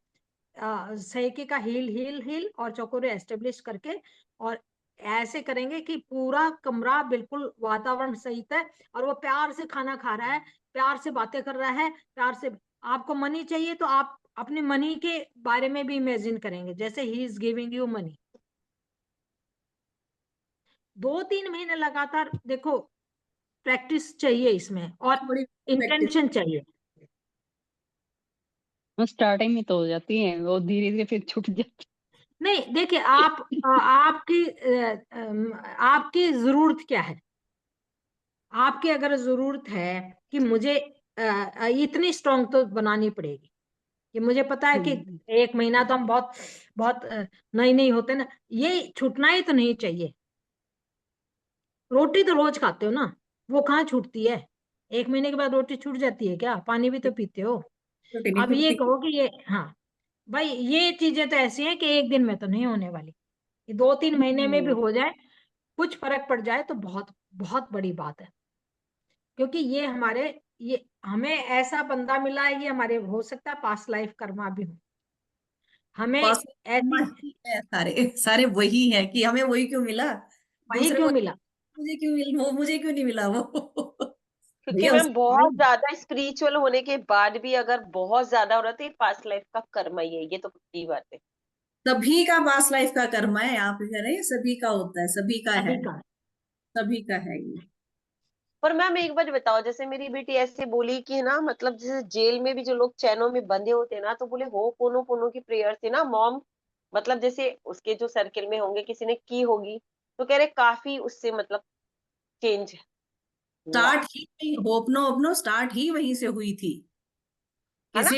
सही का हील हील हील और चकोरे एस्टेब्लिश करके, और ऐसे करेंगे कि पूरा कमरा बिल्कुल वातावरण सहित है, और वो प्यार से खाना खा रहा है, प्यार से बातें कर रहा है, प्यार से। आपको मनी चाहिए तो आप अपने मनी के बारे में भी इमेजिन करेंगे, जैसे he is giving you money. 2-3 महीने लगातार देखो, प्रैक्टिस चाहिए इसमें, और बड़ी प्रैक्टिस। इंटेंशन चाहिए। स्टार्टिंग में तो हो जाती है, वो धीरे धीरे फिर छूट जाती नहीं देखिए, आपकी जरूरत क्या है। आपकी अगर जरूरत है कि मुझे इतनी स्ट्रांग तो बनानी पड़ेगी, कि मुझे पता है कि है। 1 महीना तो हम बहुत बहुत नहीं नहीं होते ना, ये छूटना ही तो नहीं चाहिए। रोटी तो रोज खाते हो ना, वो कहाँ छूटती है। 1 महीने के बाद रोटी छूट जाती है क्या, पानी भी तो पीते हो। छोटी नहीं अब ये टूटती। कहो कि ये, हाँ भाई, ये चीजें तो ऐसी हैं कि एक दिन में तो नहीं होने वाली, ये 2-3 महीने में भी हम्म, हो जाए, कुछ फर्क पड़ जाए तो बहुत बहुत बड़ी बात है। क्योंकि ये हमारे, ये हमें ऐसा बंदा मिला है, ये हमारे हो सकता है पास्ट लाइफ कर्मा भी हो, हमें पास ऐसी, ही है, सारे सारे वही है कि हमें वही क्यों मिला। वही दूसरे क्यों को मिला। मुझे क्यों मिल, वो मुझे क्यों नहीं मिला वो क्योंकि भैया मैम उसको बहुत ज्यादा स्पिरिचुअल होने के बाद भी अगर बहुत ज्यादा हो रहा है तो ये पास्ट लाइफ का कर्म ही है, ये तो पक्की बात है। सभी का पास लाइफ का कर्म है, आप कह रहे हैं सभी का होता है, सभी का है, अभी का। सभी का है ये। पर मैम एक बात बताओ, जैसे मेरी बेटी ऐसे बोली कि ना, मतलब जैसे जेल में भी जो लोग चैनों में बंधे होते हैं ना, तो बोले हो पोनो पोनो की प्रेयर से ना मॉम, मतलब जैसे उसके जो सर्किल में होंगे किसी ने की होगी, तो कह रहे काफी उससे मतलब चेंज हुआ, स्टार्ट ही होपनो होपनो स्टार्ट ही वहीं से हुई थी। है ना।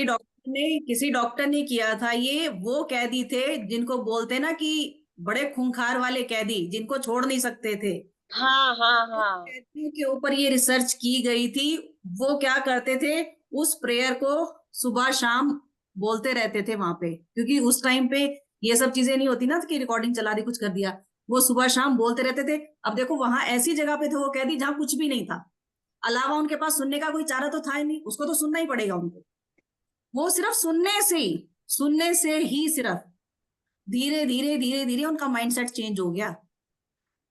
किसी डॉक्टर ने किया था ये, वो कैदी थे जिनको बोलते ना कि बड़े खूंखार वाले कैदी जिनको छोड़ नहीं सकते थे, हाँ हाँ उन हाँ, कैदियों के ऊपर ये रिसर्च की गई थी। वो क्या करते थे, उस प्रेयर को सुबह शाम बोलते रहते थे वहां पे, क्योंकि उस टाइम पे ये सब चीजें नहीं होती ना कि रिकॉर्डिंग चला दी, कुछ कर दिया। वो सुबह शाम बोलते रहते थे। अब देखो वहां ऐसी जगह पे थे वो कैदी जहां कुछ भी नहीं था, अलावा उनके पास सुनने का कोई चारा तो था ही नहीं, उसको तो सुनना ही पड़ेगा उनको। वो सिर्फ सुनने से ही सिर्फ धीरे धीरे धीरे धीरे उनका माइंडसेट चेंज हो गया।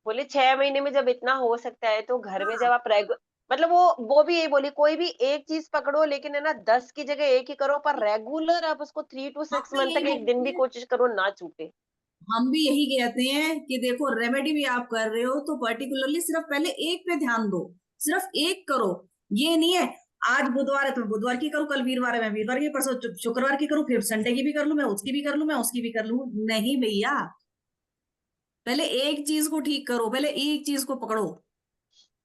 बोले 6 महीने में जब इतना हो सकता है तो घर में जब हाँ, आप मतलब वो भी यही बोली, कोई भी एक चीज पकड़ो लेकिन है ना 10 की जगह एक ही करो, पर रेगुलर आप उसको 3 to हम 6 भी मंथ यही तक एक दिन कहते भी हैं, कोशिश करो ना छूटे। हम भी यही कहते हैं कि देखो रेमेडी भी आप कर रहे हो तो पर्टिकुलरली सिर्फ पहले एक पे ध्यान दो, सिर्फ एक करो। ये नहीं है आज बुधवार है तो मैं बुधवार की करूं, कल वीरवार है मैं वीरवार की, परसों शुक्रवार की करूं, फिर संडे की भी कर लूं, मैं उसकी भी कर लूं, मैं उसकी भी कर लूं। नहीं भैया, पहले एक चीज को ठीक करो, पहले एक चीज को पकड़ो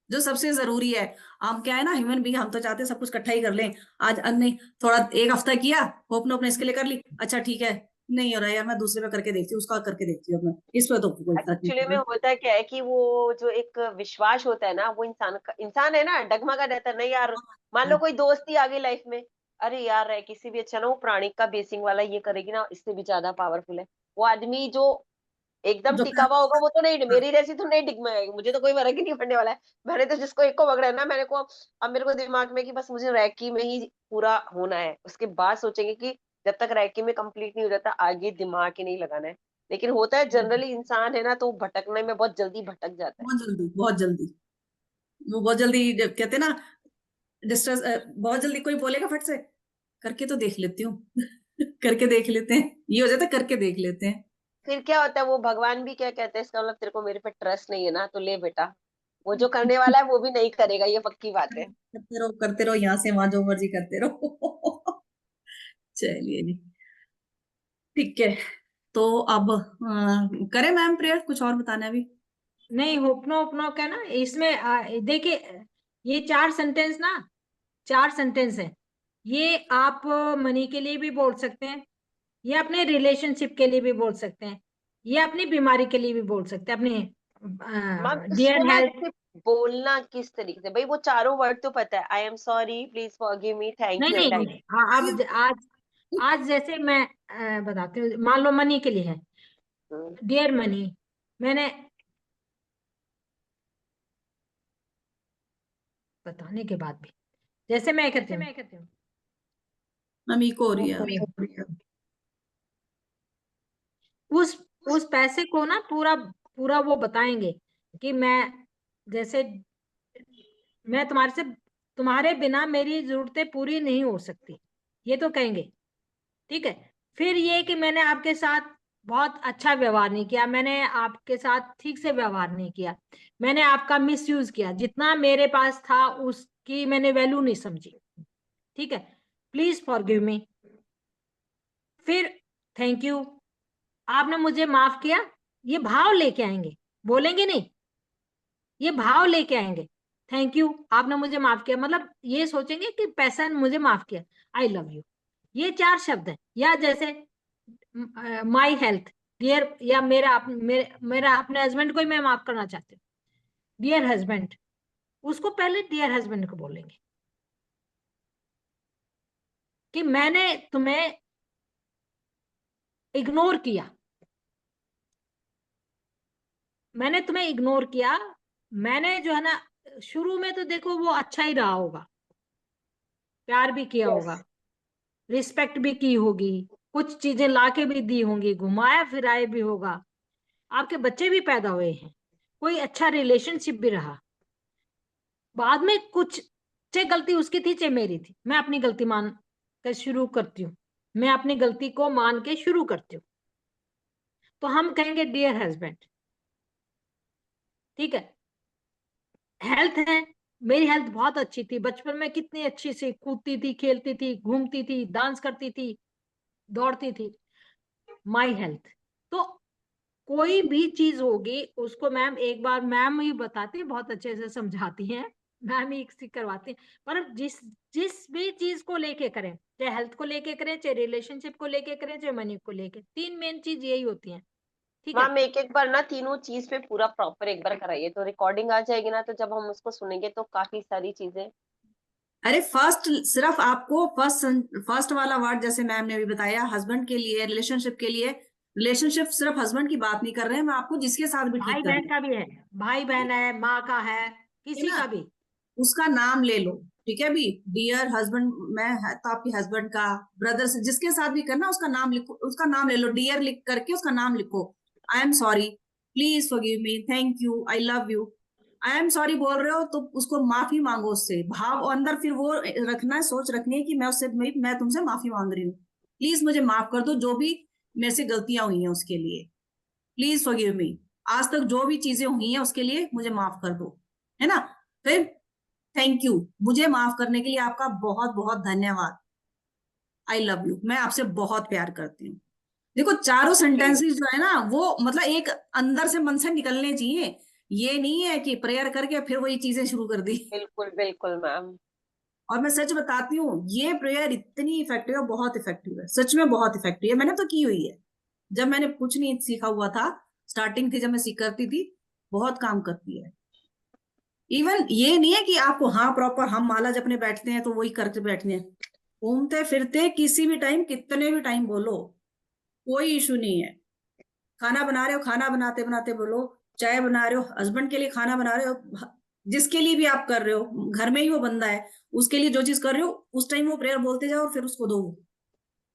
जो सबसे जरूरी है। हम क्या है ना, ह्यूमन बीइंग, हम तो चाहते हैं सब कुछ इकट्ठा ही कर लें। आज नहीं, थोड़ा एक हफ्ता किया, होपनो अपने इसके लिए कर ली, अच्छा ठीक है, नहीं हो रहा है यार, मैं दूसरे पे करके देखती हूँ, उसका करके देखती हूँ, मैं इस पे तो कोई फर्क नहीं एक्चुअली पड़ में रहा। होता क्या है कि वो जो एक विश्वास होता है ना, वो इंसान है ना, डगमगा रहता है नहीं यार। मान लो कोई दोस्ती आ गई लाइफ में, अरे यार है किसी भी अच्छा ना, वो प्राणिक का बेसिंग वाला ये करेगी ना, इससे भी ज्यादा पावरफुल है। वो आदमी जो एकदम जो टिका हुआ होगा वो तो नहीं, मेरी जैसी तो नहीं डिगमगाएगी, मुझे तो कोई फर्क ही नहीं पड़ने वाला है। मैंने तो जिसको एक को पकड़ा है ना, मैंने को अब मेरे को दिमाग में कि बस मुझे रैकी में ही पूरा होना है, उसके बाद सोचेंगे कि जब तक रैकी में कंप्लीट नहीं हो जाता आगे दिमाग ही नहीं लगाना है। लेकिन होता है जनरली इंसान है ना, तो वो भटकने में बहुत जल्दी भटक जाता है। बहुत जल्दी, बहुत जल्दी, वो बहुत जल्दी कहते हैं ना, डिस्ट्रेस, बहुत जल्दी कोई बोलेगा फट से, करके तो देख लेती हूँ करके देख लेते हैं, ये हो जाता है, करके देख लेते हैं। फिर क्या होता है, वो भगवान भी क्या कहते हैं, इसका मतलब तेरे को मेरे पे ट्रस्ट नहीं है ना, तो ले बेटा, वो जो करने वाला है वो भी नहीं करेगा, ये पक्की बात है। करते रहो, यहाँ से वहां जो मर्जी करते रहो चलिए जी, ठीक है। तो अब करें मैम प्रेयर, कुछ और बताना है अभी? नहीं, होपनो होपनो का ना इसमें देखिए, ये 4 सेंटेंस ना, 4 सेंटेंस है। ये आप मनी के लिए भी बोल सकते हैं, ये अपने रिलेशनशिप के लिए भी बोल सकते हैं, ये अपनी बीमारी के लिए भी बोल सकते हैं, मैम अपने इसको डियर ना हेल्थ। जैसे बोलना किस तरीके से, भाई वो चारों वर्ड तो पता है, आई am sorry, please forgive me, thank नहीं यू एंड नहीं थैंक नहीं, अब आज जैसे मैं बताती हूँ, मान लो मनी के लिए है, यू। डियर मनी, मैंने बताने के बाद भी, जैसे मैं कहती हूँ, मम्मी को हो रही है। उस उस पैसे को ना पूरा पूरा वो बताएंगे कि मैं, जैसे मैं तुम्हारे बिना मेरी जरूरतें पूरी नहीं हो सकती, ये तो कहेंगे। ठीक है, फिर ये कि मैंने आपके साथ बहुत अच्छा व्यवहार नहीं किया, मैंने आपके साथ ठीक से व्यवहार नहीं किया, मैंने आपका मिसयूज किया, जितना मेरे पास था उसकी मैंने वैल्यू नहीं समझी। ठीक है, प्लीज फॉरगिव मी। फिर थैंक यू, आपने मुझे माफ किया, ये भाव लेके आएंगे, बोलेंगे नहीं, ये भाव लेके आएंगे। थैंक यू, आपने मुझे माफ किया, मतलब ये सोचेंगे कि पैसा ने मुझे माफ किया, आई लव यू। ये 4 शब्द हैं। या जैसे माई हेल्थ, डियर, या मेरा अपने हस्बैंड को ही मैं माफ करना चाहती हूँ, डियर हस्बैंड, उसको पहले डियर हस्बैंड को बोलेंगे कि मैंने तुम्हें इग्नोर किया, मैंने तुम्हें इग्नोर किया, मैंने जो है ना, शुरू में तो देखो वो अच्छा ही रहा होगा, प्यार भी किया यस। होगा, रिस्पेक्ट भी की होगी, कुछ चीजें लाके भी दी होंगी, घुमाया फिराए भी होगा, आपके बच्चे भी पैदा हुए हैं, कोई अच्छा रिलेशनशिप भी रहा। बाद में कुछ, चाहे गलती उसकी थी चाहे मेरी थी, मैं अपनी गलती मान कर शुरू करती हूँ, मैं अपनी गलती को मान के शुरू करती हूँ, तो हम कहेंगे डियर हस्बैंड। ठीक है, हेल्थ है, मेरी हेल्थ बहुत अच्छी थी, बचपन में कितनी अच्छी से कूदती थी, खेलती थी, घूमती थी, डांस करती थी, दौड़ती थी, माई हेल्थ। तो कोई भी चीज होगी उसको मैम एक बार मैम ही बताती है, बहुत अच्छे से समझाती हैं, मैम ही करवाती हैं, पर जिस जिस भी चीज को लेके करें, चाहे हेल्थ को लेके करें, चाहे रिलेशनशिप को लेके करें, चाहे मनी को लेके, 3 मेन चीज यही होती है। ठीक है, मैम एक एक बार ना तीनों चीज पे पूरा प्रॉपर एक बार कराइए, तो रिकॉर्डिंग आ जाएगी ना, तो जब हम उसको सुनेंगे तो काफी सारी चीजें। अरे फर्स्ट, सिर्फ आपको फर्स्ट वाला वर्ड जैसे मैम ने भी बताया, हस्बैंड के लिए, रिलेशनशिप के लिए रिलेशनशिप सिर्फ हस्बैंड की बात नहीं कर रहे हैं, मैं आपको जिसके साथ भी भाई ठीक कर बहन रही का भी है, भाई बहन है, माँ का है, हूँ किसी ना, का भी। उसका नाम ले लो, ठीक है भी, डियर हस्बैंड, मैं तो आपके हस्बैंड का, ब्रदर से जिसके साथ भी करना उसका नाम लिखो, उसका नाम ले लो, डियर लिख करके उसका नाम लिखो। आई am sorry, please forgive me, thank you, I love you. I am sorry बोल रहे हो तो उसको माफी मांगो, उससे भाव अंदर फिर वो रखना है, सोच रखनी है कि मैं उससे, मैं तुमसे माफी मांग रही हूँ, प्लीज मुझे माफ कर दो, जो भी मेरे से गलतियां हुई हैं उसके लिए, प्लीज फॉरगिव मी, आज तक जो भी चीजें हुई हैं उसके लिए मुझे माफ कर दो, है ना। फिर थैंक यू, मुझे माफ करने के लिए आपका बहुत बहुत धन्यवाद, आई लव यू, मैं आपसे बहुत प्यार करती हूँ। देखो चारों सेंटेंसेस जो है ना वो मतलब एक अंदर से मन से निकलने चाहिए, ये नहीं है कि प्रेयर करके फिर वही चीजें शुरू कर दी। बिल्कुल बिल्कुल मैम। और मैं सच बताती हूँ, ये प्रेयर इतनी इफेक्टिव है, बहुत इफेक्टिव है, सच में बहुत इफेक्टिव है, मैंने तो की हुई है, जब मैंने कुछ नहीं सीखा हुआ था, स्टार्टिंग थी जब मैं सीख करती थी, बहुत काम करती है। इवन ये नहीं है कि आपको हाँ प्रॉपर हम माला जपने बैठते हैं तो वही करके बैठने हैं, घूमते फिरते किसी भी टाइम कितने भी टाइम बोलो, कोई इशू नहीं है। खाना बना रहे हो, खाना बनाते बनाते बोलो, चाय बना रहे हो, हस्बैंड के लिए खाना बना रहे हो, जिसके लिए भी आप कर रहे हो, घर में ही वो बंदा है, उसके लिए जो चीज कर रहे हो उस टाइम वो प्रेयर बोलते जाओ और फिर उसको दो।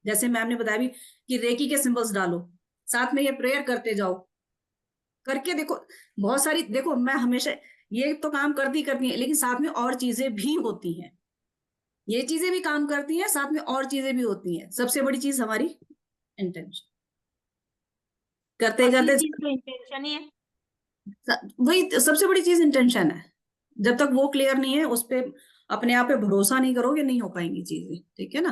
जैसे मैम ने बताया भी कि रेकी के सिंबल्स डालो, साथ में ये प्रेयर करते जाओ, करके देखो, बहुत सारी, देखो मैं हमेशा ये तो काम करती करती है, लेकिन साथ में और चीजें भी होती हैं, ये चीजें भी काम करती हैं, साथ में और चीजें भी होती हैं, सबसे बड़ी चीज हमारी इंटेंशन, करते असली करते चीज तो इंटेंशन ही है। वही सबसे बड़ी चीज इंटेंशन है, जब तक वो क्लियर नहीं है उस पे अपने आप पे भरोसा नहीं करोगे, नहीं हो पाएंगी चीजें, ठीक है ना।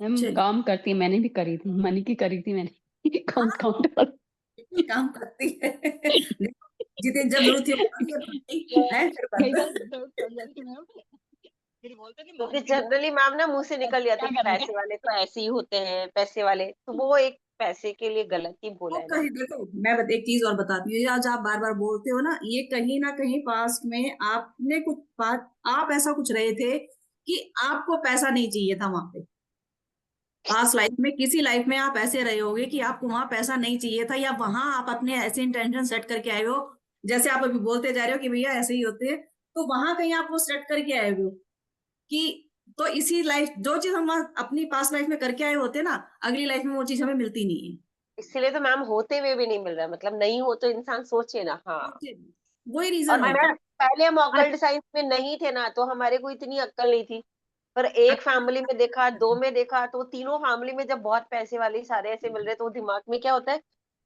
हम चलिए, काम करती है, मैंने भी करी थी, मनी की करी थी मैंने काउंट वाला। बिल्कुल काम करती है। देखो, जितने जब जरूरत है फिर कई बनता बार है। doubt कर जाती हूँ, फिर बोलते हैं कि क्योंकि मांगती बहुत जनरली मैम ना मुंह से है, निकल जाता क्या है कि करेंगे। पैसे वाले तो ऐसे ही होते हैं, पैसे वाले तो वो एक पैसे के लिए गलत ही बोला वो है कहीं मैम। देखो, मैं एक चीज और बताती हूँ, ये आज आप बार बार बोलते हो ना, ये कहीं ना कहीं पास में आपने कुछ बात, आप ऐसा कुछ रहे थे कि आपको पैसा नहीं चाहिए था वहां पे, पास लाइफ में किसी लाइफ में आप ऐसे रहे होगे कि आपको वहां पैसा नहीं चाहिए था, या वहां आप अपने ऐसे इंटेंशन सेट करके आए हो, जैसे आप अभी बोलते जा रहे हो कि भैया ऐसे ही होते हैं, तो वहां कहीं आप वो सेट करके आए हो कि, तो इसी लाइफ जो चीज हम अपनी पास लाइफ में करके आए होते ना, अगली लाइफ में वो चीज हमें मिलती नहीं है। इसीलिए तो मैम होते हुए भी नहीं मिल रहा है, मतलब नहीं हो तो इंसान सोचे ना। हाँ। वही रीजन और होता मैं है। पहले हम और ऑकल्ट साइंस में नहीं थे ना, तो हमारे को इतनी अक्ल नहीं थी। पर एक फैमिली में देखा, दो में देखा, तो तीनों फैमिली में जब बहुत पैसे वाले सारे ऐसे मिल रहे, तो दिमाग में क्या होता है,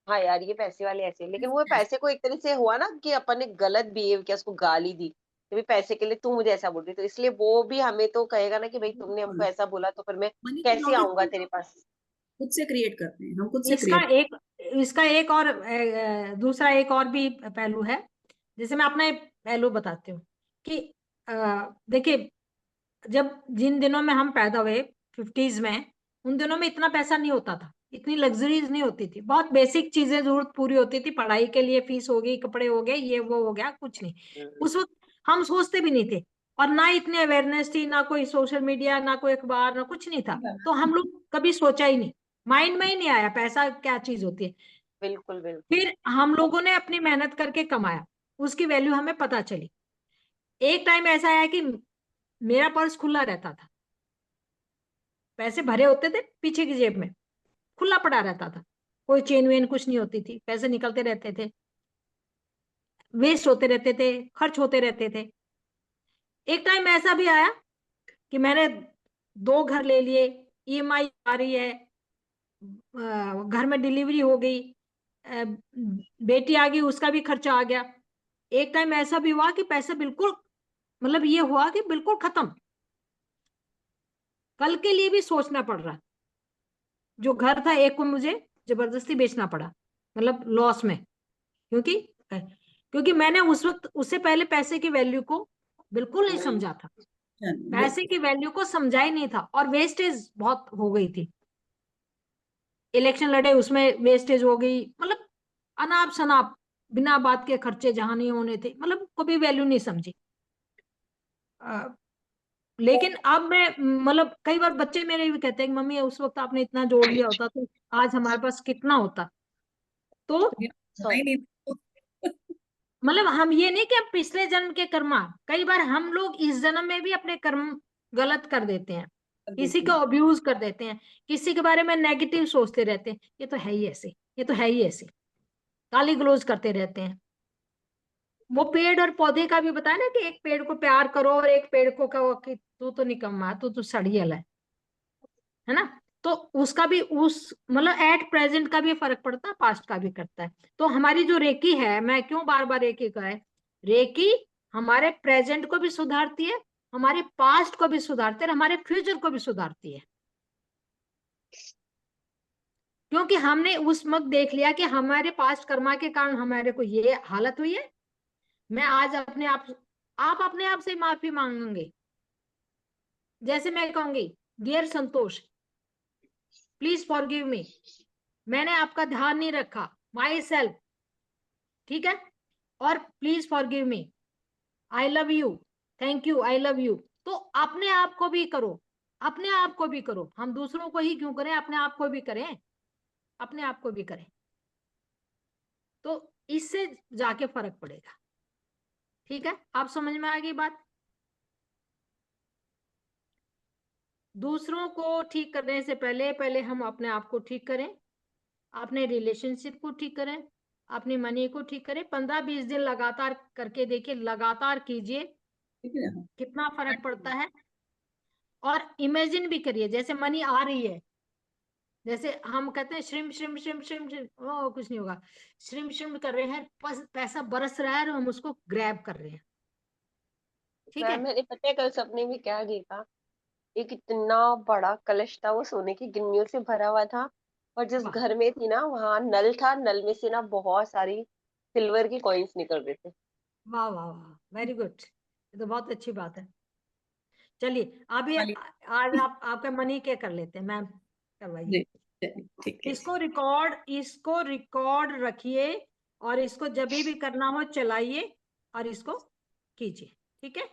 हाँ यार ये पैसे वाले ऐसे हैं। लेकिन वो पैसे को एक तरह से हुआ ना कि अपन ने गलत बिहेव किया, उसको गाली दी कि भाई पैसे के लिए तू मुझे ऐसा बोल रही, तो इसलिए वो भी हमें तो कहेगा ना कि भाई तुमने हमको ऐसा बोला तो फिर मैं मनी की कैसे आऊंगा नॉलेज तेरे पास। खुद से क्रिएट करते हैं, हम खुद से इसका क्रिएट। एक इसका एक और दूसरा एक और भी पहलू है। जैसे मैं अपना एक पहलू बताती हूँ कि देखिए, जब जिन दिनों में हम पैदा हुए 50s में, उन दिनों में इतना पैसा नहीं होता था, इतनी लग्जरीज नहीं होती थी, बहुत बेसिक चीजें जरूरत पूरी होती थी, पढ़ाई के लिए फीस हो गई, कपड़े हो गए, ये वो हो गया, कुछ नहीं। उस वक्त हम सोचते भी नहीं थे, और ना इतनी अवेयरनेस थी, ना कोई सोशल मीडिया, ना कोई अखबार, ना कुछ नहीं था, तो हम लोग कभी सोचा ही नहीं, माइंड में ही नहीं आया पैसा क्या चीज होती है। बिल्कुल बिल्कुल। फिर हम लोगों ने अपनी मेहनत करके कमाया, उसकी वैल्यू हमें पता चली। एक टाइम ऐसा आया कि मेरा पर्स खुला रहता था, पैसे भरे होते थे पीछे की जेब में, खुला पड़ा रहता था, कोई चेन वेन कुछ नहीं होती थी, पैसे निकलते रहते थे, वेस्ट होते रहते थे, खर्च होते रहते थे। एक टाइम ऐसा भी आया कि मैंने 2 घर ले लिए, ईएमआई आ रही है, घर में डिलीवरी हो गई, अ, बेटी आ गई, उसका भी खर्चा आ गया। एक टाइम ऐसा भी हुआ कि पैसा बिल्कुल, मतलब ये हुआ कि बिल्कुल खत्म, कल के लिए भी सोचना पड़ रहा। जो घर था एक को मुझे जबरदस्ती बेचना पड़ा, मतलब लॉस में, क्योंकि क्योंकि मैंने उस वक्त, उससे पहले पैसे की वैल्यू को बिल्कुल नहीं समझा था, पैसे की वैल्यू को समझा ही नहीं था, और वेस्टेज बहुत हो गई थी। इलेक्शन लड़े, उसमें वेस्टेज हो गई, मतलब अनाप शनाप बिना बात के खर्चे जहां नहीं होने थे, मतलब कभी वैल्यू नहीं समझी। लेकिन अब मैं मतलब कई बार बच्चे मेरे भी कहते हैं कि मम्मी उस वक्त आपने इतना जोड़ लिया होता तो आज हमारे पास कितना होता। तो नहीं नहीं मतलब हम ये नहीं कि हम पिछले जन्म के कर्मा, कई बार हम लोग इस जन्म में भी अपने कर्म गलत कर देते हैं, किसी को अब्यूज कर देते हैं, किसी के बारे में नेगेटिव सोचते रहते हैं, ये तो है ही ऐसे, ये तो है ही ऐसे, गाली गलौज करते रहते हैं। वो पेड़ और पौधे का भी बताया ना कि एक पेड़ को प्यार करो और एक पेड़ को कहो कि तू तो निकम्मा, तू तो सड़ियल है ना। तो उसका भी उस मतलब एट प्रेजेंट का भी फर्क पड़ता है, पास्ट का भी करता है। तो हमारी जो रेकी है, मैं क्यों बार बार रेकी का है, रेकी हमारे प्रेजेंट को भी सुधारती है, हमारे पास्ट को भी सुधारती है, हमारे फ्यूचर को भी सुधारती है। क्योंकि हमने उस वक्त देख लिया कि हमारे पास्ट कर्मा के कारण हमारे को ये हालत हुई है। मैं आज अपने आप अपने आप से माफी मांगेंगे। जैसे मैं कहूंगी dear Santosh please forgive me, मैंने आपका ध्यान नहीं रखा, माई सेल्फ, ठीक है, और please forgive me, I love you, thank you, I love you. तो अपने आप को भी करो, अपने आप को भी करो, हम दूसरों को ही क्यों करें, अपने आप को भी करें, अपने आप को भी करें, तो इससे जाके फर्क पड़ेगा। ठीक है, आप समझ में आ गई बात। दूसरों को ठीक करने से पहले पहले हम अपने आप को ठीक करें, अपने रिलेशनशिप को ठीक करें, अपनी मनी को ठीक करें। 15-20 दिन लगातार करके देखिए, लगातार कीजिए, ठीक है। कितना फर्क पड़ता है। और इमेजिन भी करिए जैसे मनी आ रही है, जैसे हम कहते हैं श्रिम श्रिम श्रिम श्रिम श्रिम, ओ कुछ नहीं होगा, श्रिम श्रिम कर रहे हैं, पैसा बरस रहा है और हम उसको ग्रैब कर रहे हैं। ठीक है, मैम मैंने पता है कल सपने में क्या देखा, एक इतना बड़ा कलश था, वो सोने की गिन्नियों से भरा हुआ था, और जिस वाह घर में थी ना वहां नल था, नल में से ना बहुत सारी सिल्वर की कॉइन्स निकल रहे थे। वाह वाह वाह, वेरी गुड, ये तो बहुत अच्छी बात है। चलिए अभी चलिए, आज आप आपका मनी क्या कर लेते हैं, मैम करवाइए। जी, चलिए, ठीक है। इसको रिकॉर्ड रखिए, और इसको जब भी करना हो चलाइए और इसको कीजिए। ठीक है,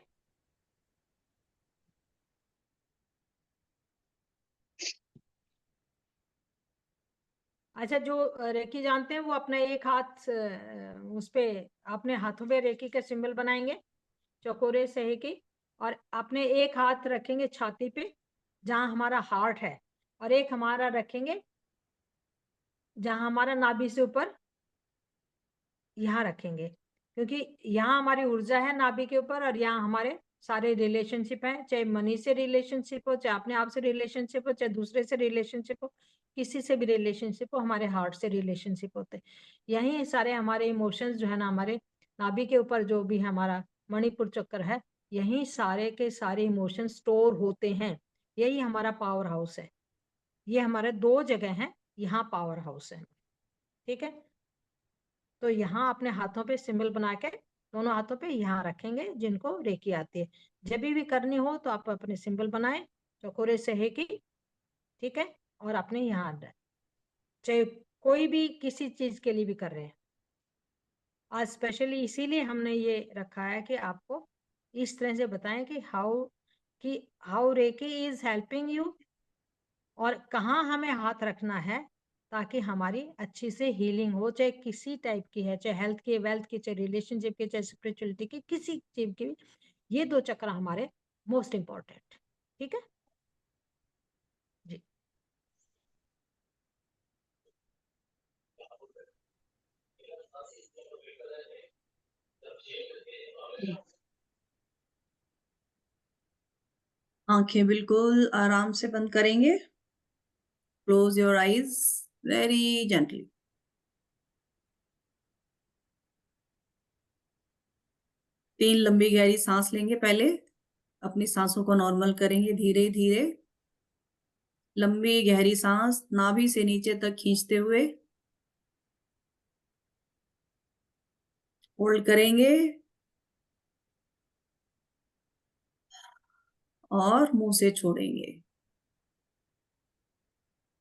अच्छा, जो रेकी जानते हैं वो अपना एक हाथ उस पे, अपने हाथों पे रेकी का सिंबल बनाएंगे, चौकोरे सहे की, और अपने एक हाथ रखेंगे छाती पे जहां हमारा हार्ट है, और एक हमारा रखेंगे जहां हमारा नाभि से ऊपर, यहाँ रखेंगे, क्योंकि यहाँ हमारी ऊर्जा है नाभि के ऊपर, और यहाँ हमारे सारे रिलेशनशिप हैं, चाहे मनी से रिलेशनशिप हो, चाहे अपने आप से रिलेशनशिप हो, चाहे दूसरे से रिलेशनशिप हो, किसी से भी रिलेशनशिप हो, हमारे हार्ट से रिलेशनशिप होते हैं। यही सारे हमारे इमोशंस जो है ना, हमारे नाभि के ऊपर जो भी हमारा मणिपुर चक्र है, यही सारे के सारे इमोशंस स्टोर होते हैं। यही हमारा पावर हाउस है, ये हमारे 2 जगह हैं, यहाँ पावर हाउस है। ठीक है, तो यहाँ अपने हाथों पे सिंबल बना के दोनों हाथों पे यहाँ रखेंगे जिनको रेकी आती है। जब भी करनी हो तो आप अपने सिंबल बनाए चौकोरे सहे की, ठीक है, और अपने यहाँ चाहे कोई भी किसी चीज के लिए भी कर रहे हैं। आज स्पेशली इसीलिए हमने ये रखा है कि आपको इस तरह से बताएं कि how reiki is helping you, और कहाँ हमें हाथ रखना है ताकि हमारी अच्छी से हीलिंग हो, चाहे किसी टाइप की है, चाहे हेल्थ की, वेल्थ की, चाहे रिलेशनशिप की, चाहे स्पिरिचुअलिटी की, किसी चीज की भी। ये 2 चक्र हमारे मोस्ट इंपॉर्टेंट। ठीक है जी, आंखें बिल्कुल आराम से बंद करेंगे। Close your eyes very gently. तीन लंबी गहरी सांस लेंगे। पहले अपनी सांसों को नॉर्मल करेंगे धीरे धीरे। लंबी गहरी सांस नाभि से नीचे तक खींचते हुए होल्ड करेंगे और मुंह से छोड़ेंगे।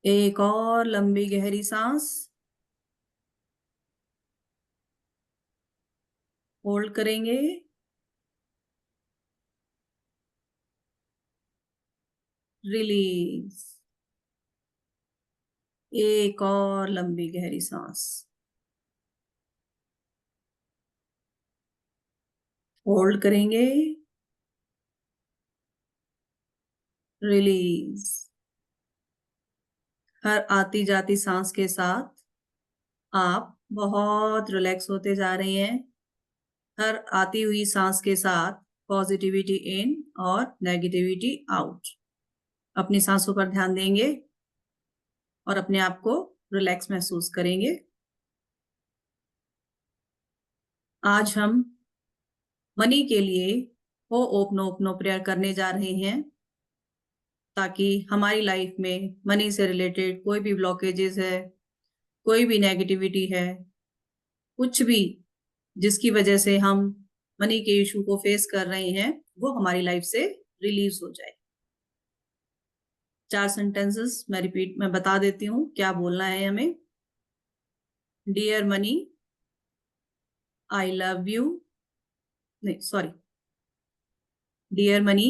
एक और लंबी गहरी सांस होल्ड करेंगे रिलीज। एक और लंबी गहरी सांस। होल्ड करेंगे, रिलीज। हर आती जाती सांस के साथ आप बहुत रिलैक्स होते जा रहे हैं। हर आती हुई सांस के साथ पॉजिटिविटी इन और नेगेटिविटी आउट। अपनी सांसों पर ध्यान देंगे और अपने आप को रिलैक्स महसूस करेंगे। आज हम मनी के लिए हो ओपनो प्रेयर करने जा रहे हैं, ताकि हमारी लाइफ में मनी से रिलेटेड कोई भी ब्लॉकेजेस है, कोई भी नेगेटिविटी है, कुछ भी जिसकी वजह से हम मनी के इशू को फेस कर रहे हैं, वो हमारी लाइफ से रिलीज हो जाए। 4 सेंटेंसेस मैं बता देती हूँ क्या बोलना है हमें। Dear money, I love you. नहीं, sorry. Dear money,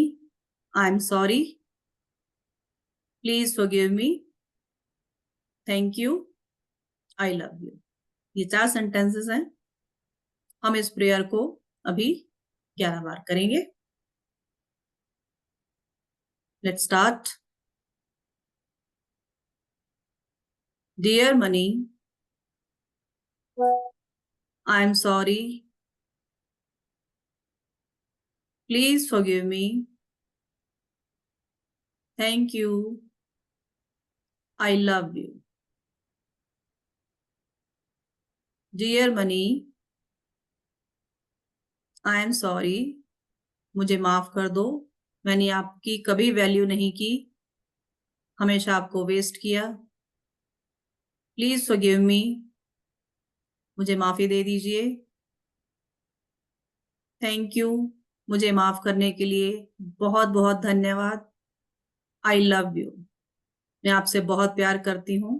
I am sorry. Please forgive me. Thank you, I love you. ये 4 सेंटेंसेस हैं। हम इस प्रेयर को अभी 11 बार करेंगे। Let's start. Dear money, I am sorry. Please forgive me. Thank you, I love you. Dear money, I am sorry. मुझे माफ कर दो, मैंने आपकी कभी वैल्यू नहीं की, हमेशा आपको वेस्ट किया। प्लीज फॉरगिव मी। मुझे माफी दे दीजिए। Thank you. मुझे माफ करने के लिए बहुत बहुत धन्यवाद। आई लव यू। मैं आपसे बहुत प्यार करती हूँ।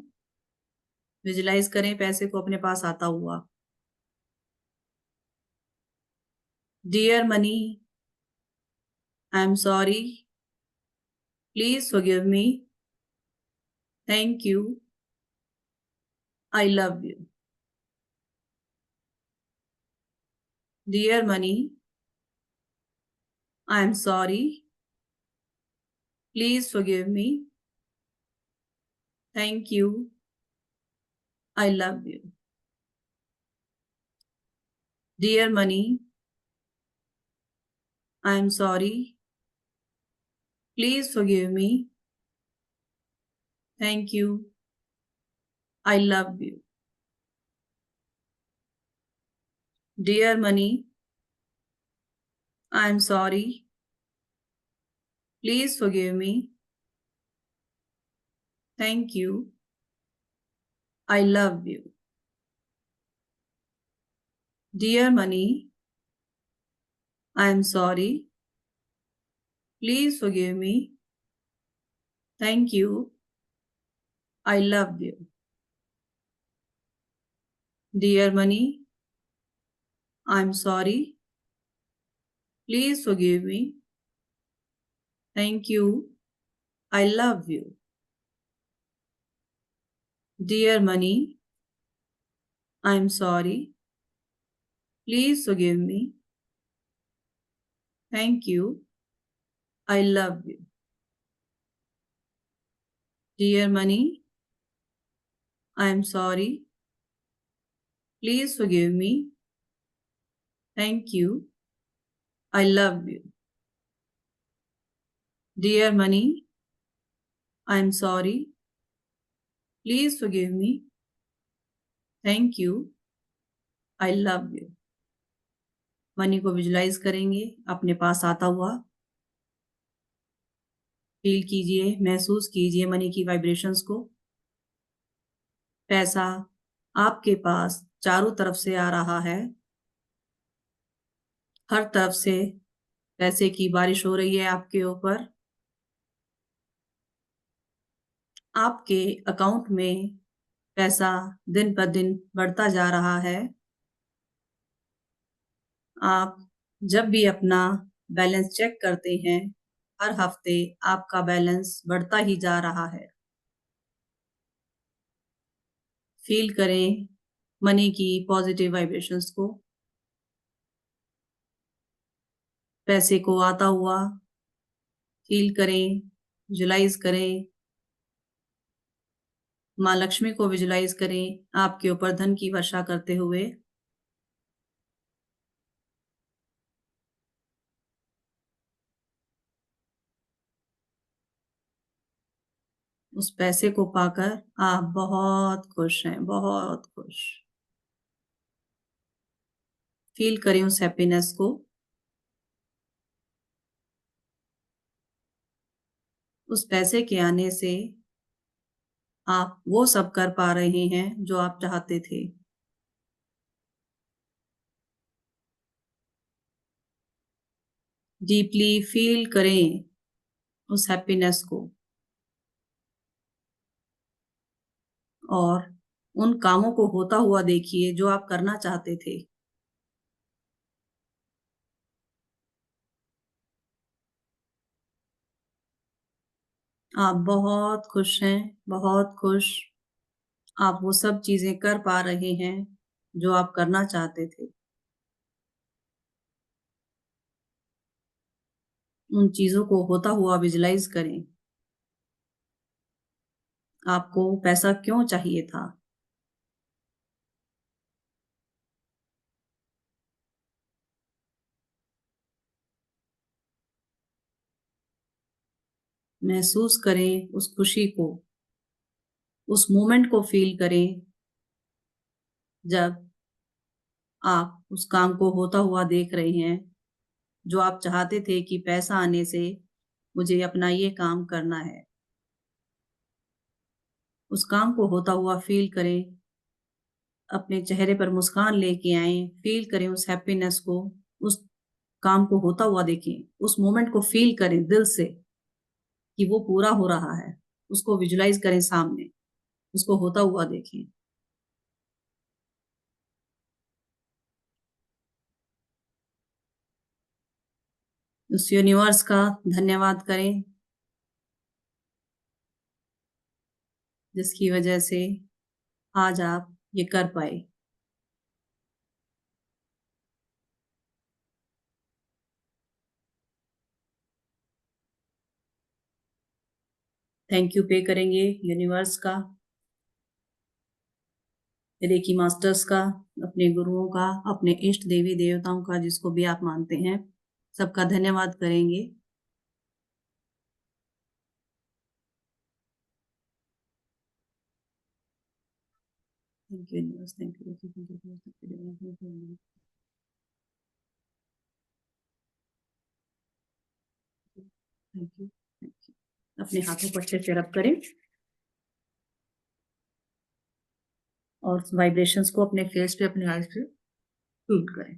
विजुलाइज करें पैसे को अपने पास आता हुआ। Dear money, I am sorry. Please forgive me. Thank you, I love you. Dear money, I am sorry. Please forgive me. Thank you, I love you. Dear money, I am sorry. Please forgive me. Thank you, I love you. Dear money, I am sorry. Please forgive me. Thank you, I love you. Dear money, I am sorry. Please forgive me. Thank you, I love you. Dear money, I am sorry. Please forgive me. Thank you, I love you. Dear money, I am sorry. Please forgive me. Thank you, I love you. Dear money, I am sorry. Please forgive me. Thank you, I love you. Dear money, I am sorry. Please forgive me. Thank you, I love you. Money को visualise करेंगे अपने पास आता हुआ। Feel कीजिए, महसूस कीजिए money की वाइब्रेशंस को। पैसा आपके पास चारों तरफ से आ रहा है। हर तरफ से पैसे की बारिश हो रही है आपके ऊपर। आपके अकाउंट में पैसा दिन पर दिन बढ़ता जा रहा है। आप जब भी अपना बैलेंस चेक करते हैं हर हफ्ते आपका बैलेंस बढ़ता ही जा रहा है। फील करें मनी की पॉजिटिव वाइब्रेशंस को, पैसे को आता हुआ फील करें, विजुलाइज करें। माँ लक्ष्मी को विजुलाइज करें आपके ऊपर धन की वर्षा करते हुए। उस पैसे को पाकर आप बहुत खुश हैं, बहुत खुश। फील करें उस हैप्पीनेस को। उस पैसे के आने से आप वो सब कर पा रहे हैं जो आप चाहते थे। डीपली फील करें उस हैप्पीनेस को और उन कामों को होता हुआ देखिए जो आप करना चाहते थे। आप बहुत खुश हैं, बहुत खुश। आप वो सब चीजें कर पा रहे हैं जो आप करना चाहते थे। उन चीजों को होता हुआ विजुलाइज करें। आपको पैसा क्यों चाहिए था? महसूस करें उस खुशी को, उस मोमेंट को फील करें जब आप उस काम को होता हुआ देख रहे हैं जो आप चाहते थे कि पैसा आने से मुझे अपना ये काम करना है। उस काम को होता हुआ फील करें, अपने चेहरे पर मुस्कान लेके आए, फील करें उस हैप्पीनेस को, उस काम को होता हुआ देखें, उस मोमेंट को फील करें दिल से कि वो पूरा हो रहा है। उसको विजुलाइज करें सामने, उसको होता हुआ देखें। उस यूनिवर्स का धन्यवाद करें जिसकी वजह से आज आप ये कर पाए। थैंक यू पे करेंगे यूनिवर्स का, रेकी मास्टर्स का, अपने गुरुओं का, अपने इष्ट देवी देवताओं का, जिसको भी आप मानते हैं, सबका धन्यवाद करेंगे। Thank you universe, thank you, thank you. अपने हाथों को अच्छे से रब करें और वाइब्रेशंस को अपने फेस पे, अपने आईज पे फील करें।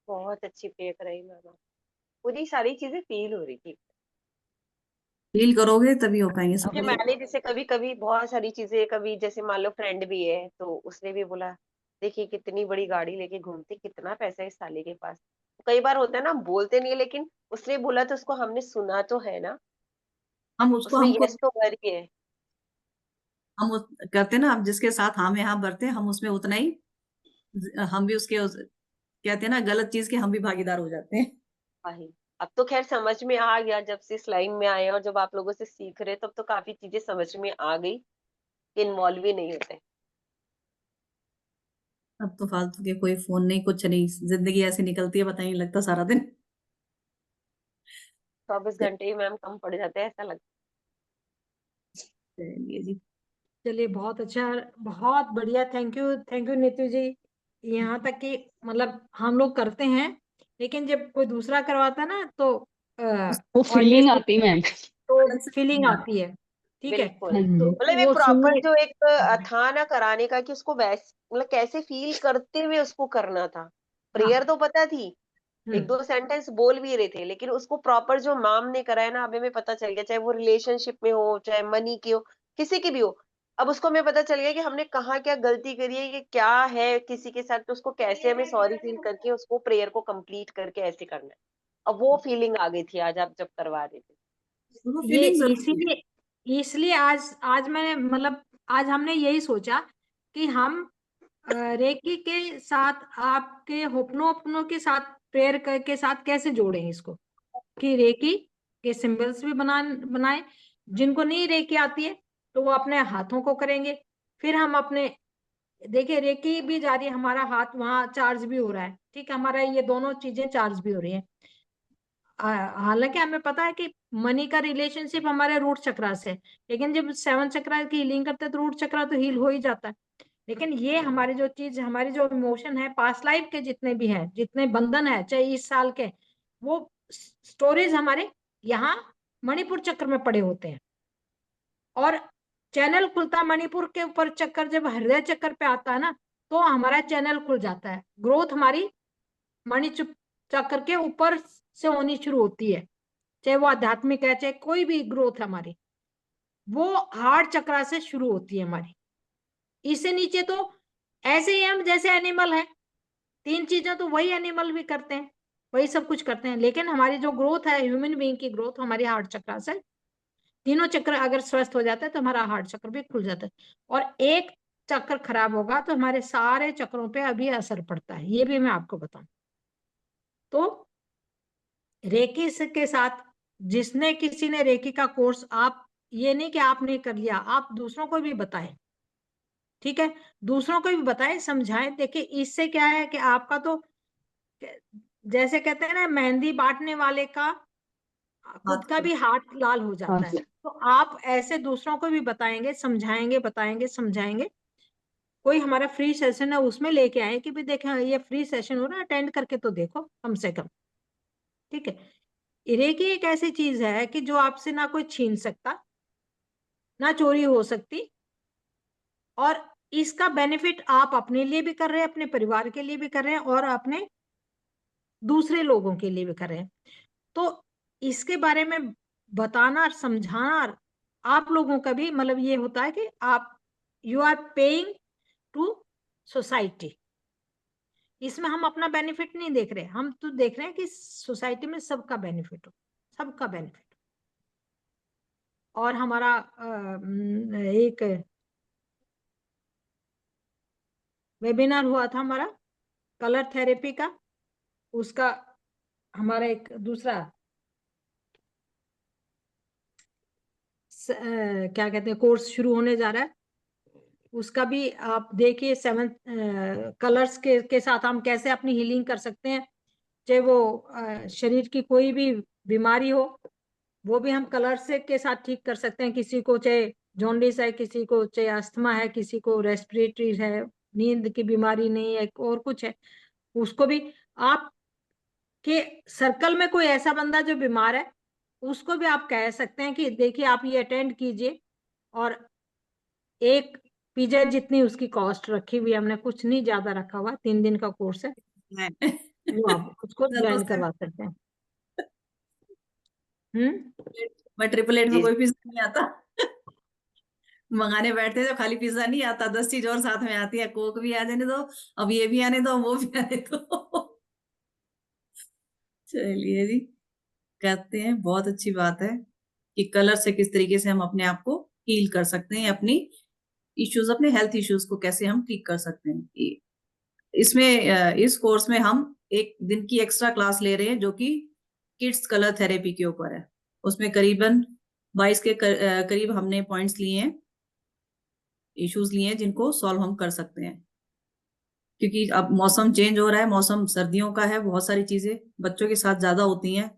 बहुत अच्छी प्रे कराई मैम। पूरी सारी चीजें फील हो रही थी। फील करोगे तभी हो पाएंगे सब। कि मैंने जैसे कभी कभी बहुत सारी चीजें, कभी जैसे मान लो फ्रेंड भी है तो उसने भी बोला देखिए कितनी बड़ी गाड़ी लेके घूमते, कितना पैसा है इस साले के पास। कई बार होता है ना, हम बोलते नहीं है, लेकिन उसने बोला तो उसको हमने सुना तो है ना, हम उसको, उसमें हमको, यस तो भर है। करते ना, हम जिसके साथ हाँ में हाँ भरते हैं, हम उसमें उतना ही, हम भी उसके कहते हैं ना, गलत चीज के हम भी भागीदार हो जाते हैं। वही। अब तो खैर समझ में आ गया, जब से इस लाइन में आए और जब आप लोगों से सीख रहे तब तो काफी चीजें समझ में आ गई कि इन्वॉल्व ही नहीं होते। अब तो फालतू के कोई फोन नहीं, कुछ नहीं, जिंदगी ऐसे निकलती है पता ही नहीं लगता सारा दिन। 24 घंटे ही मैम कम पड़ जाते हैं ऐसा लगता चलिए जी, चलिए बहुत अच्छा, बहुत बढ़िया। थैंक यू नीतू जी। यहाँ तक कि मतलब हम लोग करते हैं, लेकिन जब कोई दूसरा करवाता ना तो वो ऑडियंस फीलिंग आती मैम। तो अलग से फीलिंग फील आती है। ठीक है। बिल्कुल। हाँ जी। तो मतलब ये वो प्रॉपर सुनिए। जो एक था ना कराने का कि उसको मतलब कैसे फील करते हुए उसको करना था। प्रेयर हाँ। तो पता थी, हम्म। 1-2 सेंटेंस बोल भी रहे थे, लेकिन उसको प्रॉपर जो मैम ने कराया ना, अब हमें पता चल गया, चाहे वो रिलेशनशिप में हो, चाहे मनी की हो, किसी की भी हो। अब उसको हमें पता चल गया कि हमने कहाँ क्या गलती करी है, ये क्या है किसी के साथ, तो उसको कैसे हमें सॉरी फील करके उसको प्रेयर को कंप्लीट करके ऐसे करना है। अब वो फीलिंग आ गई थी आज आप जब करवा रहे थे। वो ये फीलिंग जरूरी है। इसीलिए इसलिए आज आज मैंने मतलब आज हमने यही सोचा कि हम रेकी के साथ आपके होपनोपनो के साथ प्रेयर के साथ कैसे जोड़ें इसको, कि रेकी के सिंबल्स भी बनाए। जिनको नहीं रेकी आती है तो वो अपने हाथों को करेंगे। फिर हम अपने, देखिए रेकी भी जा रही है, हमारा हाथ वहां चार्ज भी हो रहा है, ठीक है, हमारा ये दोनों चीजें चार्ज भी हो रही है। हालांकि हमें पता है कि मनी का रिलेशनशिप हमारे रूट चक्रा से है, लेकिन जब 7 चक्रा की हीलिंग करते हैं तो रूट चक्रा तो हील हो ही जाता है। लेकिन ये हमारी जो चीज, हमारी जो इमोशन है, पास्ट लाइफ के जितने भी हैं, जितने बंधन है, चाहे इस साल के, वो स्टोरेज हमारे यहाँ मणिपुर चक्र में पड़े होते हैं। और चैनल खुलता मणिपुर के ऊपर चक्कर जब हृदय चक्कर पे आता है ना, तो हमारा चैनल खुल जाता है। ग्रोथ हमारी मणि चक्र के ऊपर से होनी शुरू होती है, चाहे वो आध्यात्मिक है, चाहे कोई भी ग्रोथ हमारी, वो हार्ट चक्र से शुरू होती है हमारी। इससे नीचे तो ऐसे ही हम जैसे एनिमल है, 3 चीजें तो वही एनिमल भी करते हैं, वही सब कुछ करते हैं, लेकिन हमारी जो ग्रोथ है, ह्यूमन बीइंग की ग्रोथ हमारी हार्ट चक्र से, तीनों चक्र अगर स्वस्थ हो जाता है तो हमारा हार्ट चक्र भी खुल जाता है। और एक चक्र खराब होगा तो हमारे सारे चक्रों पे अभी असर पड़ता है, ये भी मैं आपको बताऊं। तो रेकी के साथ जिसने किसी ने रेकी का कोर्स, आप ये नहीं कि आपने कर लिया, आप दूसरों को भी बताएं, ठीक है, दूसरों को भी बताएं, समझाएं। देखिए इससे क्या है कि आपका तो जैसे कहते हैं ना, मेहंदी बांटने वाले का खुद हाथ का खुल। भी हाथ लाल हो हाँ जाता है। जी। तो आप ऐसे दूसरों को भी बताएंगे, समझाएंगे, बताएंगे, समझाएंगे। कोई हमारा फ्री सेशन है उसमें लेके आए कि भी देखें ये फ्री सेशन हो रहा है, अटेंड करके तो देखो कम से कम, ठीक है। रेकी एक ऐसी चीज है कि जो आपसे ना कोई छीन सकता, ना चोरी हो सकती, और इसका बेनिफिट आप अपने लिए भी कर रहे हैं, अपने परिवार के लिए भी कर रहे हैं, और अपने दूसरे लोगों के लिए भी कर रहे हैं। तो इसके बारे में बताना और समझाना आप लोगों का भी मतलब ये होता है कि आप, you are paying to society. इसमें हम अपना बेनिफिट नहीं देख रहे, हम तो देख रहे हैं कि सोसाइटी में सबका बेनिफिट हो, सबका बेनिफिट। और हमारा एक वेबिनार हुआ था हमारा कलर थेरेपी का, उसका हमारा एक दूसरा क्या कहते हैं कोर्स शुरू होने जा रहा है। उसका भी आप देखिए, 7 कलर्स के साथ हम कैसे अपनी हीलिंग कर सकते हैं, चाहे वो शरीर की कोई भी बीमारी हो, वो भी हम कलर से के साथ ठीक कर सकते हैं। किसी को चाहे जॉन्डिस है, किसी को चाहे अस्थमा है, किसी को रेस्पिरेटरी है, नींद की बीमारी नहीं है, और कुछ है, उसको भी आप के सर्कल में कोई ऐसा बंदा जो बीमार है, उसको भी आप कह सकते हैं कि देखिए आप ये अटेंड कीजिए। और एक पिज्जा जितनी उसकी कॉस्ट रखी हुई है हमने, कुछ नहीं ज्यादा रखा हुआ, 3 दिन का कोर्स है, है। वो आप उसको तो ज्वाइन सिर्फ करवा सकते हैं। मैं 888 में जी। कोई पिज्जा नहीं आता। मंगाने बैठते हैं तो खाली पिज्जा नहीं आता, 10 चीज और साथ में आती है, कोक भी आ जाने दो, अब ये भी आने दो, वो भी आने दो। चलिए जी, कहते हैं बहुत अच्छी बात है कि कलर से किस तरीके से हम अपने आप को हील कर सकते हैं, अपनी इश्यूज, अपने हेल्थ इश्यूज को कैसे हम ठीक कर सकते हैं। इसमें इस कोर्स में हम एक दिन की एक्स्ट्रा क्लास ले रहे हैं जो कि किड्स कलर थेरेपी के ऊपर है। उसमें करीबन 22 के करीब हमने पॉइंट्स लिए हैं, इश्यूज लिए हैं जिनको सॉल्व हम कर सकते हैं। क्योंकि अब मौसम चेंज हो रहा है, मौसम सर्दियों का है, बहुत सारी चीजें बच्चों के साथ ज्यादा होती हैं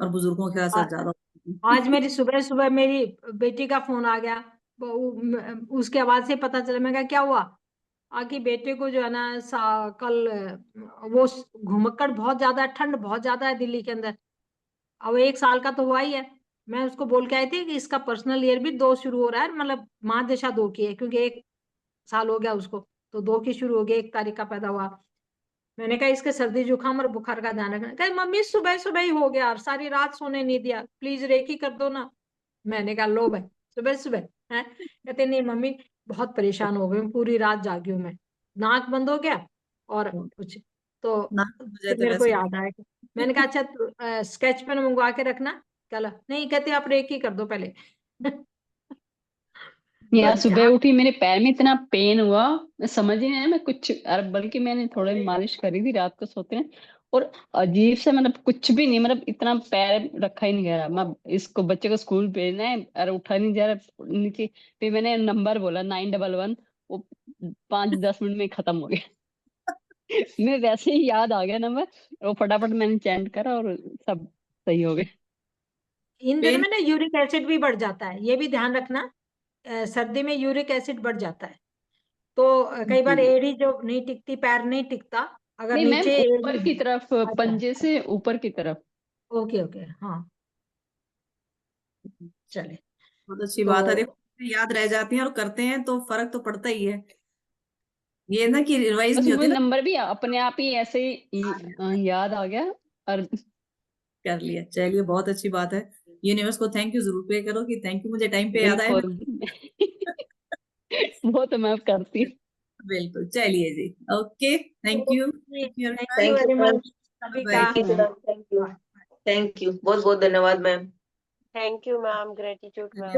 और बुजुर्गों के साथ ज्यादा होती आज हैं। मेरी सुबह सुबह मेरी बेटी का फोन आ गया, उसके आवाज से पता चला। मैं कहा क्या हुआ? आगे बेटे को जो है ना कल वो घुमक्कड़ बहुत ज्यादा है, ठंड बहुत ज्यादा है दिल्ली के अंदर, अब 1 साल का तो हुआ ही है, मैं उसको बोल के आई थी कि इसका पर्सनल ईयर भी 2 शुरू हो रहा है, मतलब महादशा 2 की है, क्योंकि 1 साल हो गया उसको, तो 2 की शुरू हो गई, 1 तारीख का पैदा हुआ। मैंने कहा इसके सर्दी जुकाम और बुखार का ध्यान रखना। कहा मम्मी सुबह सुबह ही हो गया और सारी रात सोने नहीं दिया, प्लीज रेकी कर दो ना। मैंने कहा लो भाई, सुबह सुबह है। कहते नहीं मम्मी बहुत परेशान हो गई, पूरी रात जागी हूँ मैं, नाक बंद हो गया और कुछ, तो नाक बंद हो जाए फिर तो मेरे को वैसे याद आया। मैंने कहा अच्छा स्केच पेन मंगवा के रखना। कल नहीं, कहते आप रेकी कर दो पहले। यार तो सुबह ध्यान, उठी मेरे पैर में इतना पेन हुआ, मैं समझ ही नहीं आया मैं कुछ, और बल्कि मैंने थोड़ी मालिश करी थी रात को सोते हैं, और अजीब से मतलब कुछ भी नहीं, मतलब इतना पैर रखा ही नहीं गया। मैं इसको बच्चे को स्कूल भेजना है और उठा नहीं जा रहा नीचे, फिर मैंने नंबर बोला 911, वो 5-10 मिनट में खत्म हो गया। मैं वैसे ही याद आ गया नंबर, वो फटाफट मैंने चेंज करा और सब सही हो गए। इन दिनों पेन में ना यूरिक एसिड भी बढ़ जाता है, ये भी ध्यान रखना। सर्दी में यूरिक एसिड बढ़ जाता है, तो कई बार जी। एड़ी जो नहीं टिकती, पैर नहीं टिकता, अगर नहीं मैम, नीचे ऊपर एड़ी। की तरफ, अच्छा, पंजे से ऊपर की तरफ। ओके ओके, हाँ चले। बहुत अच्छी तो बात है, देखो याद रह जाती हैं और करते हैं तो फर्क तो पड़ता ही है। ये ना कि रिवाइज बस नहीं मुझे होती ना। नंबर भी अपने आप ही ऐसे ही आ गया, याद आ गया। और कर लिया, चलिए बहुत अच्छी बात है। यूनिवर्स को थैंक यू जरूर पे करो कि थैंक यू मुझे टाइम पे याद आया। बिल्कुल वो तो मैं करती हूँ। बिल्कुल, चलिए जी, okay, thank you, thank you thank you thank you very ma'am, much सभी बाय। का। Thank you ma'am, thank you, thank you, बहुत बहुत धन्यवाद ma'am. Thank you ma'am, gratitude ma'am.